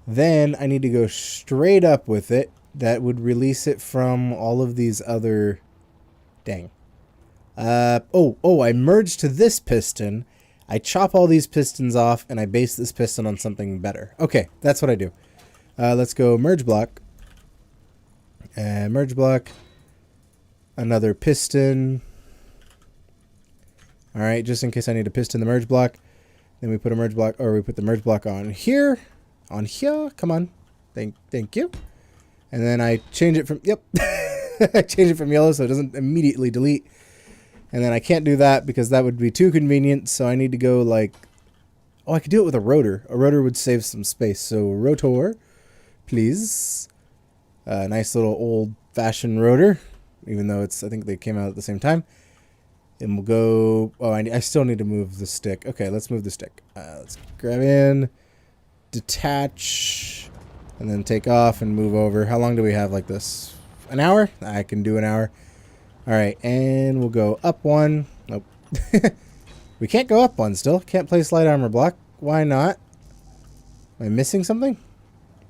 Then I need to go straight up with it. That would release it from all of these other... Dang. I merge to this piston. I chop all these pistons off, and I base this piston on something better. Okay, that's what I do. Let's go merge block. Merge block. Another piston. All right, just in case I need to piston the merge block. Then we put a merge block, or we put the merge block on here. On here. Come on. Thank you. And then I change it from, yep. I change it from yellow so it doesn't immediately delete. And then I can't do that because that would be too convenient. So I need to go like, oh, I could do it with a rotor. A rotor would save some space. So rotor, please. Nice little old-fashioned rotor, even though it's, I think they came out at the same time. And we'll go, oh, I still need to move the stick. Okay, let's move the stick. Let's grab in, detach, and then take off and move over. How long do we have like this? An hour? I can do an hour. All right, and we'll go up one. Nope. We can't go up one still. Can't place light armor block. Why not? Am I missing something?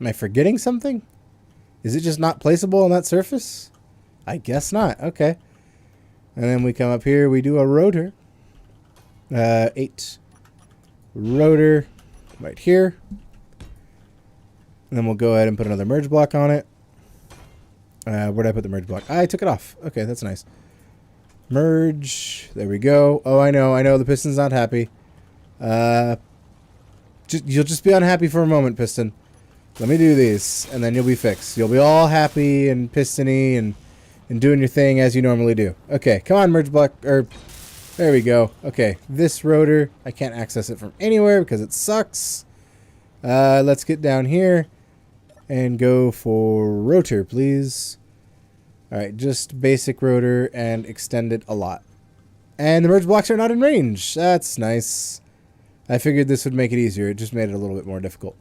Am I forgetting something? Is it just not placeable on that surface? I guess not. Okay. And then we come up here. We do a rotor. 8. Rotor right here. And then we'll go ahead and put another merge block on it. Where'd I put the merge block? I took it off. Okay, that's nice. Merge. There we go. Oh, I know. The piston's not happy. You'll just be unhappy for a moment, piston. Let me do these, and then you'll be fixed. You'll be all happy and pistony and doing your thing as you normally do. Okay, come on, merge block. There we go. Okay, this rotor, I can't access it from anywhere because it sucks. Let's get down here and go for rotor, please. All right, just basic rotor and extend it a lot. And the merge blocks are not in range. That's nice. I figured this would make it easier. It just made it a little bit more difficult.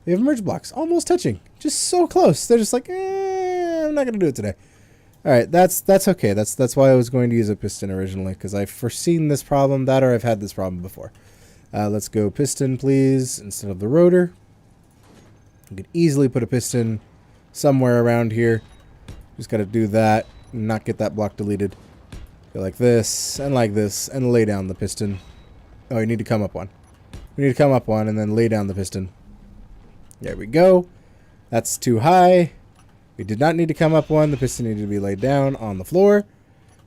We have merge blocks almost touching. Just so close. They're just like, I'm not going to do it today. All right, that's okay. That's why I was going to use a piston originally, because I've foreseen this problem, that or I've had this problem before. Let's go piston, please, instead of the rotor. You could easily put a piston somewhere around here. Just got to do that and not get that block deleted. Go like this, and lay down the piston. Oh, you need to come up one. We need to come up one and then lay down the piston. There we go. That's too high. We did not need to come up one. The piston needed to be laid down on the floor,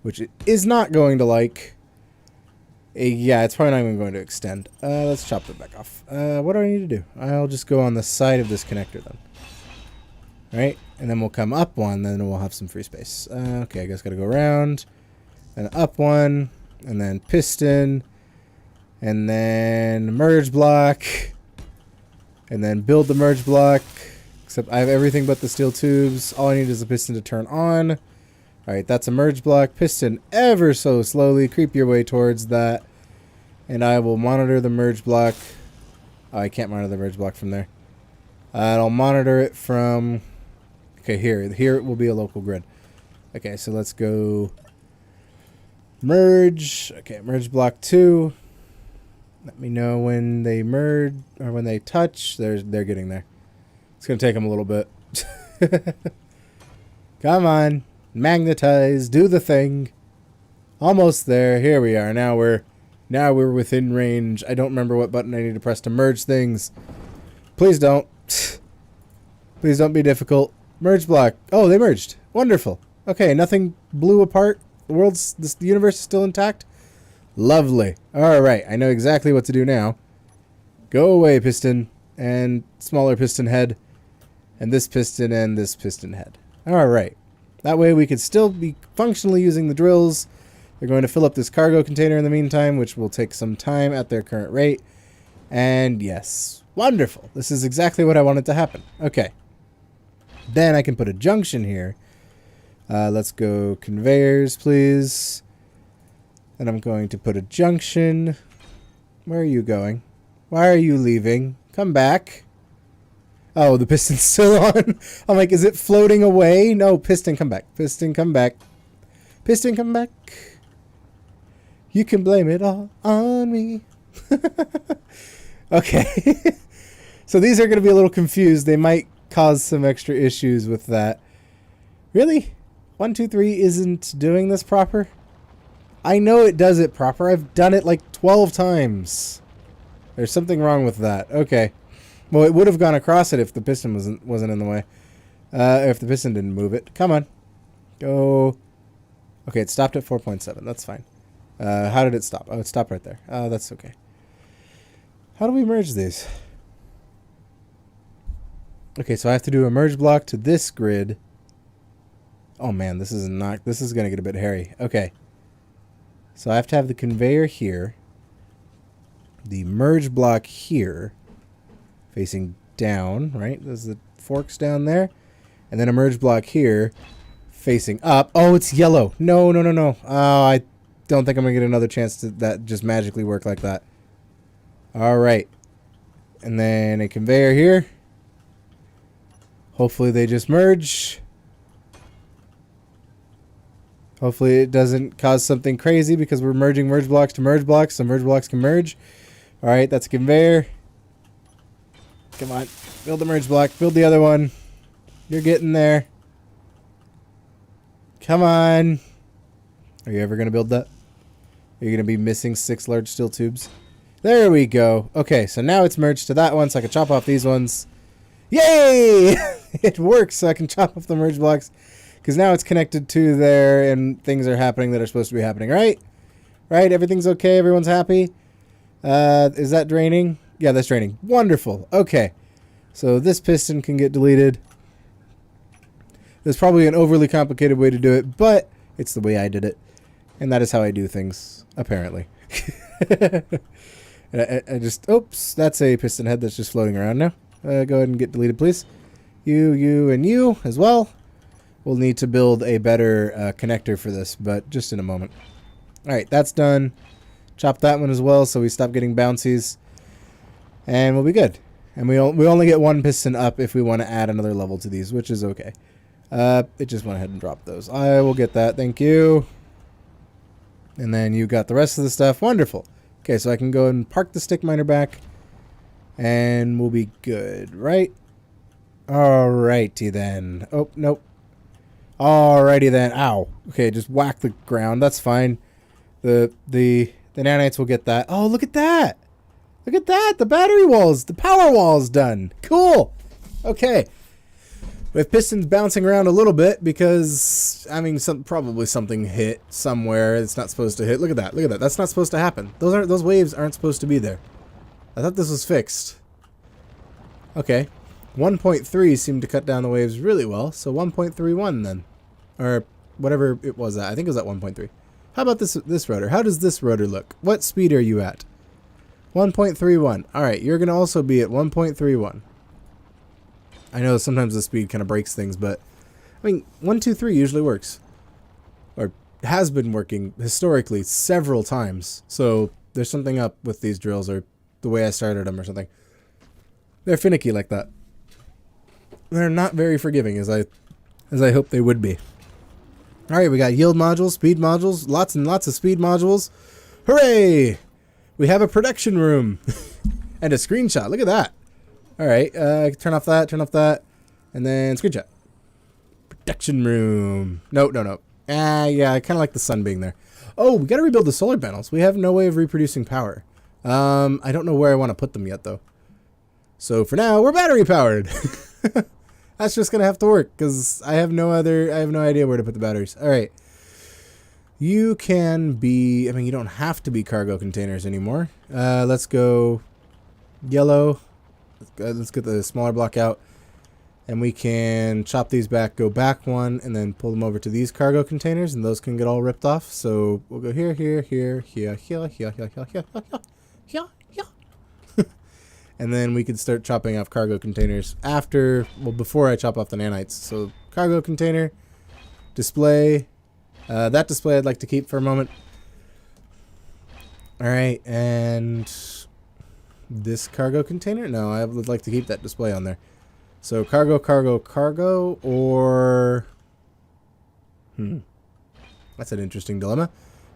which it is not going to like. Yeah, it's probably not even going to extend. Let's chop it back off. What do I need to do? I'll just go on the side of this connector then. Right? And then we'll come up one, then we'll have some free space. Okay, I guess gotta go around. And up one. And then piston. And then merge block. And then build the merge block. Except I have everything but the steel tubes. All I need is a piston to turn on. Alright, that's a merge block. Piston ever so slowly. Creep your way towards that. And I will monitor the merge block. Oh, I can't monitor the merge block from there. I'll monitor it from... Okay, here it will be a local grid. Okay, so let's go... Merge. Okay, merge block 2. Let me know when they merge, or when they touch. They're getting there. It's going to take them a little bit. Come on. Magnetize. Do the thing. Almost there. Here we are. Now we're within range. I don't remember what button I need to press to merge things. Please don't. Please don't be difficult. Merge block. Oh, they merged. Wonderful. Okay, nothing blew apart. The universe is still intact. Lovely. Alright, I know exactly what to do now. Go away, piston. And smaller piston head. And this piston head. Alright. That way we could still be functionally using the drills. They're going to fill up this cargo container in the meantime, which will take some time at their current rate. And yes. Wonderful. This is exactly what I wanted to happen. Okay. Then I can put a junction here. Let's go conveyors, please. And I'm going to put a junction. Where are you going? Why are you leaving? Come back. Oh, the piston's still on. I'm like, is it floating away? No, piston, come back. Piston, come back. Piston, come back. You can blame it all on me. Okay. So these are going to be a little confused. They might cause some extra issues with that. Really? 1, 2, 3 isn't doing this proper? I know it does it proper. I've done it like 12 times. There's something wrong with that. Okay. Well, it would have gone across it if the piston wasn't in the way. If the piston didn't move it. Come on. Go. Okay, it stopped at 4.7. That's fine. How did it stop? Oh, it stopped right there. That's okay. How do we merge these? Okay, so I have to do a merge block to this grid. Oh man, this is gonna get a bit hairy. Okay. So I have to have the conveyor here. The merge block here. Facing down, right? There's the forks down there. And then a merge block here. Facing up. Oh, it's yellow. No, no, no, no. Oh, I don't think I'm gonna get another chance to that just magically work like that. Alright. And then a conveyor here. Hopefully they just merge. Hopefully it doesn't cause something crazy because we're merging merge blocks to merge blocks, so merge blocks can merge. Alright, that's a conveyor. Come on. Build the merge block. Build the other one. You're getting there. Come on. Are you ever going to build that? Are you going to be missing 6 large steel tubes? There we go. Okay, so now it's merged to that one, so I can chop off these ones. Yay! It works, so I can chop off the merge blocks. Because now it's connected to there, and things are happening that are supposed to be happening, right? Right? Everything's okay? Everyone's happy? Is that draining? Yeah, that's draining. Wonderful. Okay. So this piston can get deleted. There's probably an overly complicated way to do it, but it's the way I did it. And that is how I do things, apparently. I just... Oops, that's a piston head that's just floating around now. Go ahead and get deleted, please. You, and you as well. We'll need to build a better connector for this, but just in a moment. Alright, that's done. Chop that one as well so we stop getting bouncies. And we'll be good. And we only get one piston up if we want to add another level to these, which is okay. It just went ahead and dropped those. I will get that. Thank you. And then you got the rest of the stuff. Wonderful. Okay, so I can go and park the stick miner back. And we'll be good, right? Alrighty then. Oh, nope. Alrighty then. Ow. Okay, just whack the ground. That's fine. The nanites will get that. Oh, look at that. Look at that. The battery walls. The power wall's done. Cool. Okay. With pistons bouncing around a little bit because, I mean, probably something hit somewhere it's not supposed to hit. Look at that. Look at that. That's not supposed to happen. Those waves aren't supposed to be there. I thought this was fixed. Okay. 1.3 seemed to cut down the waves really well. So 1.31 then. Or whatever it was at. I think it was at 1.3. How about this rotor? How does this rotor look? What speed are you at? 1.31. Alright, you're going to also be at 1.31. I know sometimes the speed kind of breaks things, but I mean, 1, 2, 3 usually works. Or has been working historically several times. So there's something up with these drills or the way I started them or something. They're finicky like that. They're not very forgiving as I hope they would be. Alright, we got yield modules, speed modules, lots and lots of speed modules. Hooray! We have a production room. And a screenshot. Look at that. Alright, turn off that, and then screenshot. Production room. No. Yeah, I kind of like the sun being there. Oh, we got to rebuild the solar panels. We have no way of reproducing power. I don't know where I want to put them yet, though. So for now, we're battery powered. That's just gonna have to work because I have no idea where to put the batteries. All right, you can be. I mean, you don't have to be cargo containers anymore. Let's go yellow. Let's get the smaller block out, and we can chop these back, go back one, and then pull them over to these cargo containers, and those can get all ripped off. So we'll go here, here. And then we could start chopping off cargo containers before I chop off the nanites. So cargo container, display, that display I'd like to keep for a moment. All right, and this cargo container? No, I would like to keep that display on there. So cargo, or... That's an interesting dilemma.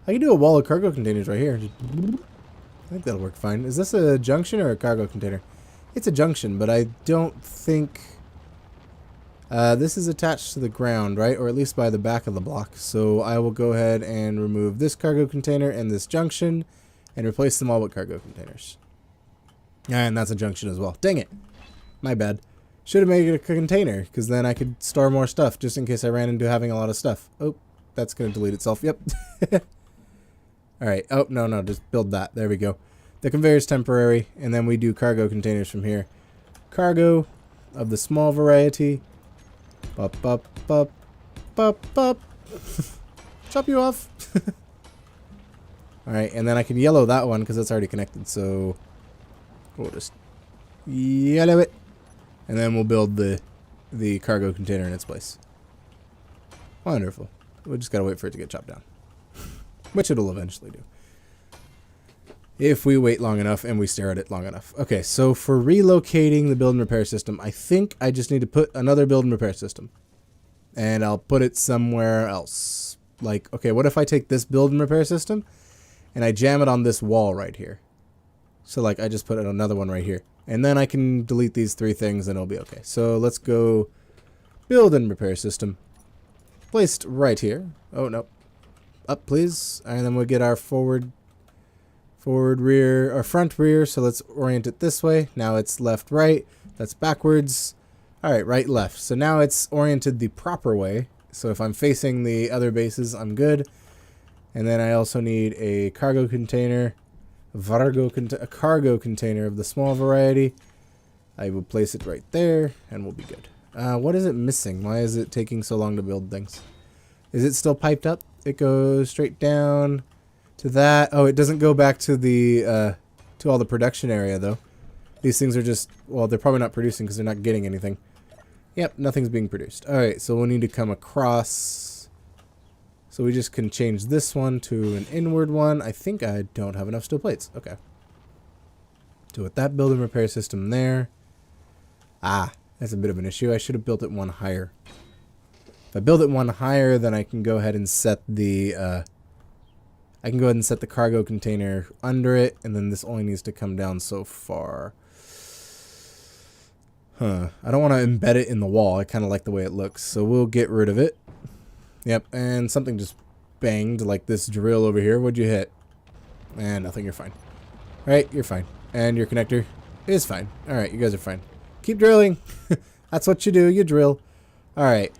I can do a wall of cargo containers right here. I think that'll work fine. Is this a junction or a cargo container? It's a junction, but I don't think... this is attached to the ground, right? Or at least by the back of the block. So I will go ahead and remove this cargo container and this junction and replace them all with cargo containers. And that's a junction as well. Dang it. My bad. Should have made it a container, because then I could store more stuff, just in case I ran into having a lot of stuff. Oh, that's going to delete itself. Yep. All right. Oh, no, just build that. There we go. The conveyor is temporary, and then we do cargo containers from here. Cargo of the small variety. Bup, bup, bup, bup, bup. Chop you off. All right, and then I can yellow that one because it's already connected. So we'll just yellow it, and then we'll build the cargo container in its place. Wonderful. We just gotta wait for it to get chopped down, which it'll eventually do. If we wait long enough and we stare at it long enough. Okay, so for relocating the build and repair system, I think I just need to put another build and repair system. And I'll put it somewhere else. Like, okay, what if I take this build and repair system and I jam it on this wall right here? So like I just put another one right here. And then I can delete these three things and it'll be okay. So let's go build and repair system. Placed right here. Oh, no. Up, please. And then we'll get our forward, rear, or front, rear. So let's orient it this way. Now it's left, right. That's backwards. All right, right, left. So now it's oriented the proper way. So if I'm facing the other bases, I'm good. And then I also need a cargo container, a cargo container of the small variety. I will place it right there, and we'll be good. What is it missing? Why is it taking so long to build things? Is it still piped up? It goes straight down to that. Oh, it doesn't go back to the to all the production area though. These things are just, well, they're probably not producing because they're not getting anything. Yep, nothing's being produced. All right, so we'll need to come across. So we just can change this one to an inward one. I think I don't have enough steel plates. Okay. So with that build and repair system there. Ah, that's a bit of an issue. I should have built it one higher. If I build it one higher, then I can go ahead and set the cargo container under it, and then this only needs to come down so far. Huh. I don't want to embed it in the wall. I kind of like the way it looks, so we'll get rid of it. Yep, and something just banged, like this drill over here. What'd you hit? And nothing, you're fine. Alright, you're fine. And your connector is fine. Alright, you guys are fine. Keep drilling. That's what you do, you drill. Alright.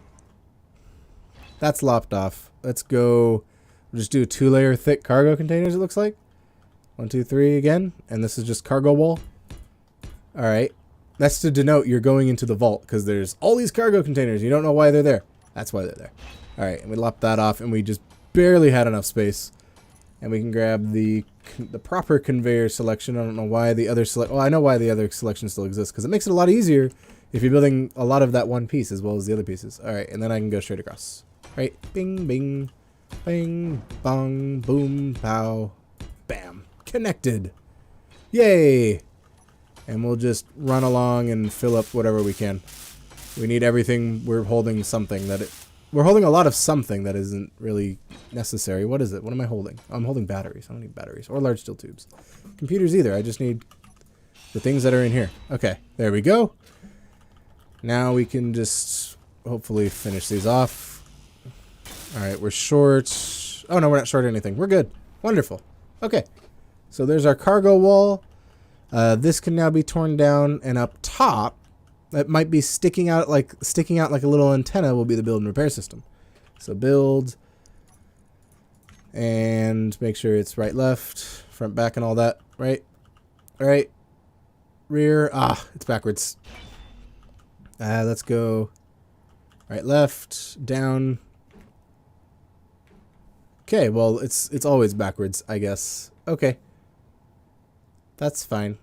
That's lopped off. Let's go. We'll just do 2-layer thick cargo containers, it looks like. 1, 2, 3 again. And this is just cargo wall. Alright. That's to denote you're going into the vault, because there's all these cargo containers. You don't know why they're there. That's why they're there. Alright, and we lopped that off, and we just barely had enough space. And we can grab the proper conveyor selection. I don't know why the other well, I know why the other selection still exists, because it makes it a lot easier if you're building a lot of that one piece as well as the other pieces. Alright, and then I can go straight across. Alright, bing, bing, bing, bong, boom, pow, bam. Connected. Yay! And we'll just run along and fill up whatever we can. We need everything. We're holding something that we're holding a lot of something that isn't really necessary. What is it? What am I holding? I'm holding batteries. I don't need batteries or large steel tubes. Computers either. I just need the things that are in here. Okay, there we go. Now we can just hopefully finish these off. All right, we're short. Oh no, we're not short anything. We're good. Wonderful. Okay, so there's our cargo wall. This can now be torn down, and up top, that might be sticking out like a little antenna will be the build and repair system. So build, and make sure it's right, left, front, back, and all that. Right, all right, rear. Ah, it's backwards. Let's go right, left, down. Okay, well it's always backwards, I guess. Okay. That's fine.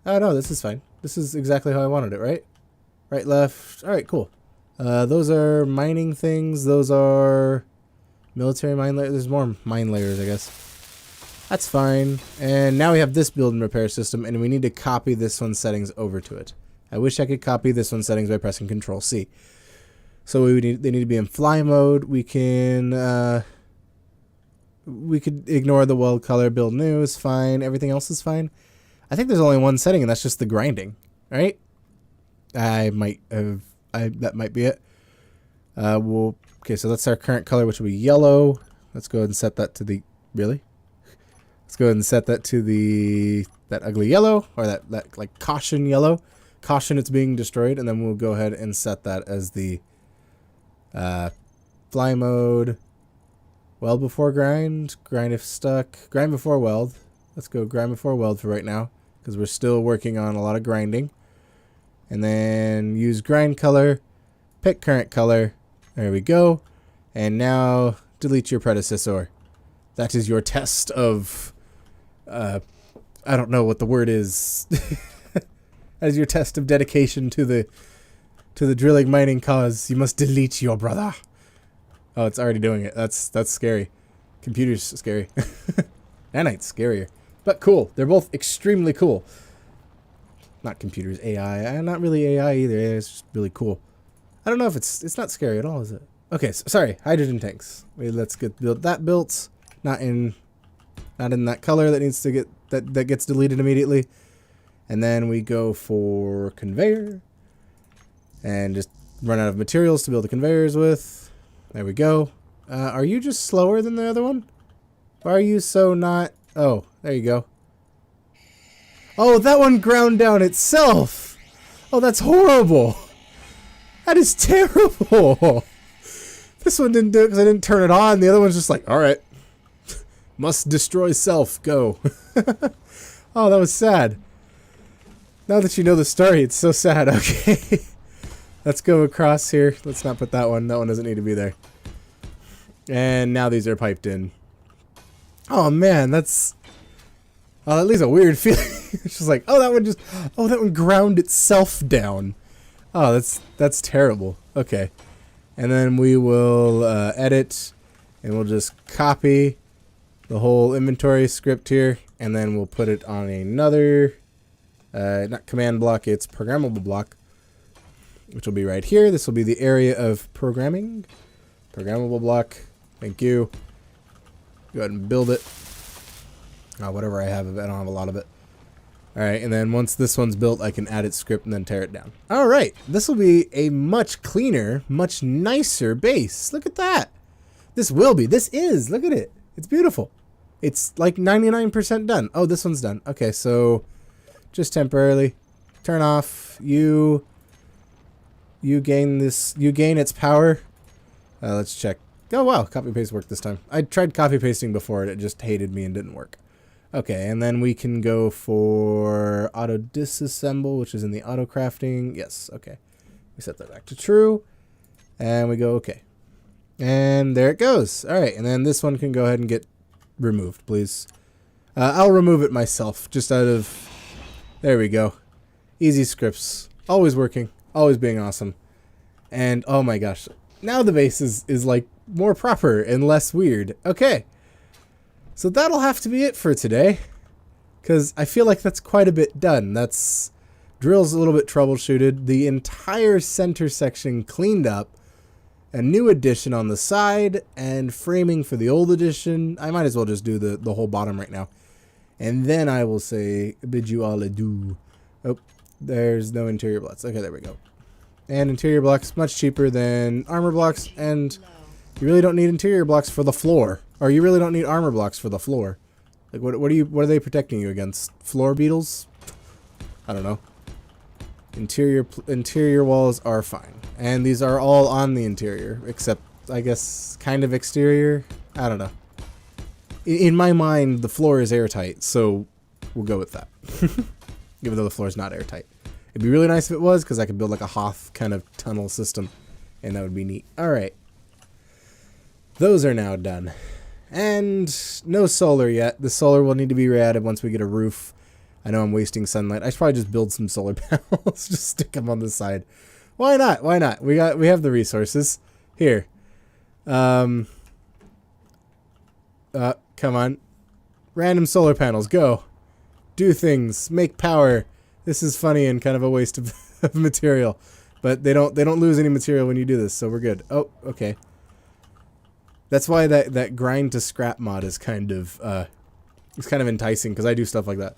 Oh, no, this is fine. This is exactly how I wanted it, right? Right, left. All right, cool. Those are mining things. Those are military mine layers. There's more mine layers, I guess. That's fine. And now we have this build and repair system, and we need to copy this one's settings over to it. I wish I could copy this one's settings by pressing Control-C. So they need to be in fly mode. We could ignore the world color, build new is fine. Everything else is fine. I think there's only one setting, and that's just the grinding, right? That might be it. Okay, so that's our current color, which will be yellow. Let's go ahead and set that to the, really? Let's go ahead and set that to that ugly yellow, or that like caution yellow. Caution it's being destroyed, and then we'll go ahead and set that as the fly mode. Weld before grind. Grind if stuck. Grind before weld. Let's go grind before weld for right now, because we're still working on a lot of grinding. And then use grind color. Pick current color. There we go. And now delete your predecessor. That is your test of... I don't know what the word is. As your test of dedication to the drilling mining cause. You must delete your brother. Oh, it's already doing it. That's scary. Computer's scary. Nanite's scarier. But cool. They're both extremely cool. Not computers, AI. Not really AI either. It's just really cool. I don't know if it's not scary at all, is it? Okay, so, sorry. Hydrogen tanks. Wait, let's get that built. Not in that color that needs to get that gets deleted immediately. And then we go for conveyor. And just run out of materials to build the conveyors with. There we go. Are you just slower than the other one? Why are you so not... Oh, there you go. Oh, that one ground down itself! Oh, that's horrible! That is terrible! This one didn't do it because I didn't turn it on. The other one's just like, alright. Must destroy self, go. Oh, that was sad. Now that you know the story, it's so sad. Okay. Let's go across here. Let's not put that one. That one doesn't need to be there. And now these are piped in. Oh man, that's... Oh, that leaves a weird feeling. It's just like, oh, that one just... Oh, that one ground itself down. Oh, that's terrible. Okay. And then we will edit, and we'll just copy the whole inventory script here, and then we'll put it on another... not command block, it's programmable block, which will be right here. This will be the area of programming. Programmable block. Thank you. Go ahead and build it. Whatever I have of it. I don't have a lot of it. Alright, and then once this one's built, I can add its script and then tear it down. Alright, this will be a much cleaner, much nicer base. Look at that. This will be. This is. Look at it. It's beautiful. It's like 99% done. Oh, this one's done. Okay, so just temporarily turn off. You gain this. You gain its power. Let's check. Oh wow, copy paste worked this time. I tried copy pasting before and it just hated me and didn't work. Okay, and then we can go for auto disassemble, which is in the auto crafting. Yes, okay. We set that back to true, and we go okay. And there it goes. All right, and then this one can go ahead and get removed, please. I'll remove it myself, just out of... There we go. Easy scripts. Always working. Always being awesome. And, oh my gosh. Now the base is like, more proper and less weird. Okay. So that'll have to be it for today. Because I feel like that's quite a bit done. That's... Drill's a little bit troubleshooted. The entire center section cleaned up. A new addition on the side. And framing for the old addition. I might as well just do the whole bottom right now. And then I will say, bid you all adieu. Oh, there's no interior blocks. Okay, there we go. And interior blocks, much cheaper than armor blocks. And you really don't need interior blocks for the floor. Or you really don't need armor blocks for the floor. Like, what are they protecting you against? Floor beetles? I don't know. Interior walls are fine. And these are all on the interior. Except, I guess, kind of exterior. I don't know. In my mind, the floor is airtight, so we'll go with that. Even though the floor is not airtight. It'd be really nice if it was, because I could build like a Hoth kind of tunnel system. And that would be neat. Alright. Those are now done. And no solar yet. The solar will need to be re-added once we get a roof. I know I'm wasting sunlight. I should probably just build some solar panels. Just stick them on the side. Why not? Why not? We have the resources. Here. Come on. Random solar panels. Go. Do things. Make power. This is funny and kind of a waste of material. But they don't lose any material when you do this, so we're good. Oh, okay. That's why that grind to scrap mod is kind of it's kind of enticing, because I do stuff like that.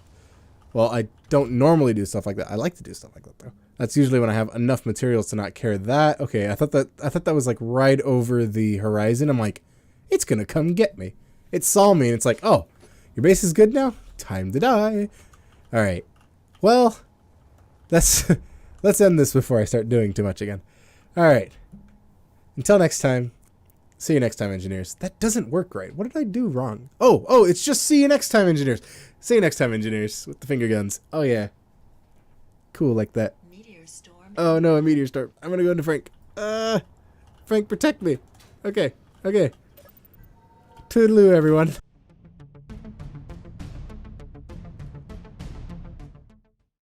Well, I don't normally do stuff like that. I like to do stuff like that though. That's usually when I have enough materials to not care that. Okay, I thought that was like right over the horizon. I'm like, it's gonna come get me. It saw me and it's like, oh, your base is good now? Time to die. Alright. Well, let's end this before I start doing too much again. Alright. Until next time, See you next time, engineers. That doesn't work right. What did I do wrong? Oh, it's just see you next time, engineers. See you next time, engineers, with the finger guns. Oh, yeah. Cool like that. Meteor storm. Oh, no, a meteor storm. I'm gonna go into Frank. Frank, protect me. Okay. Toodaloo, everyone.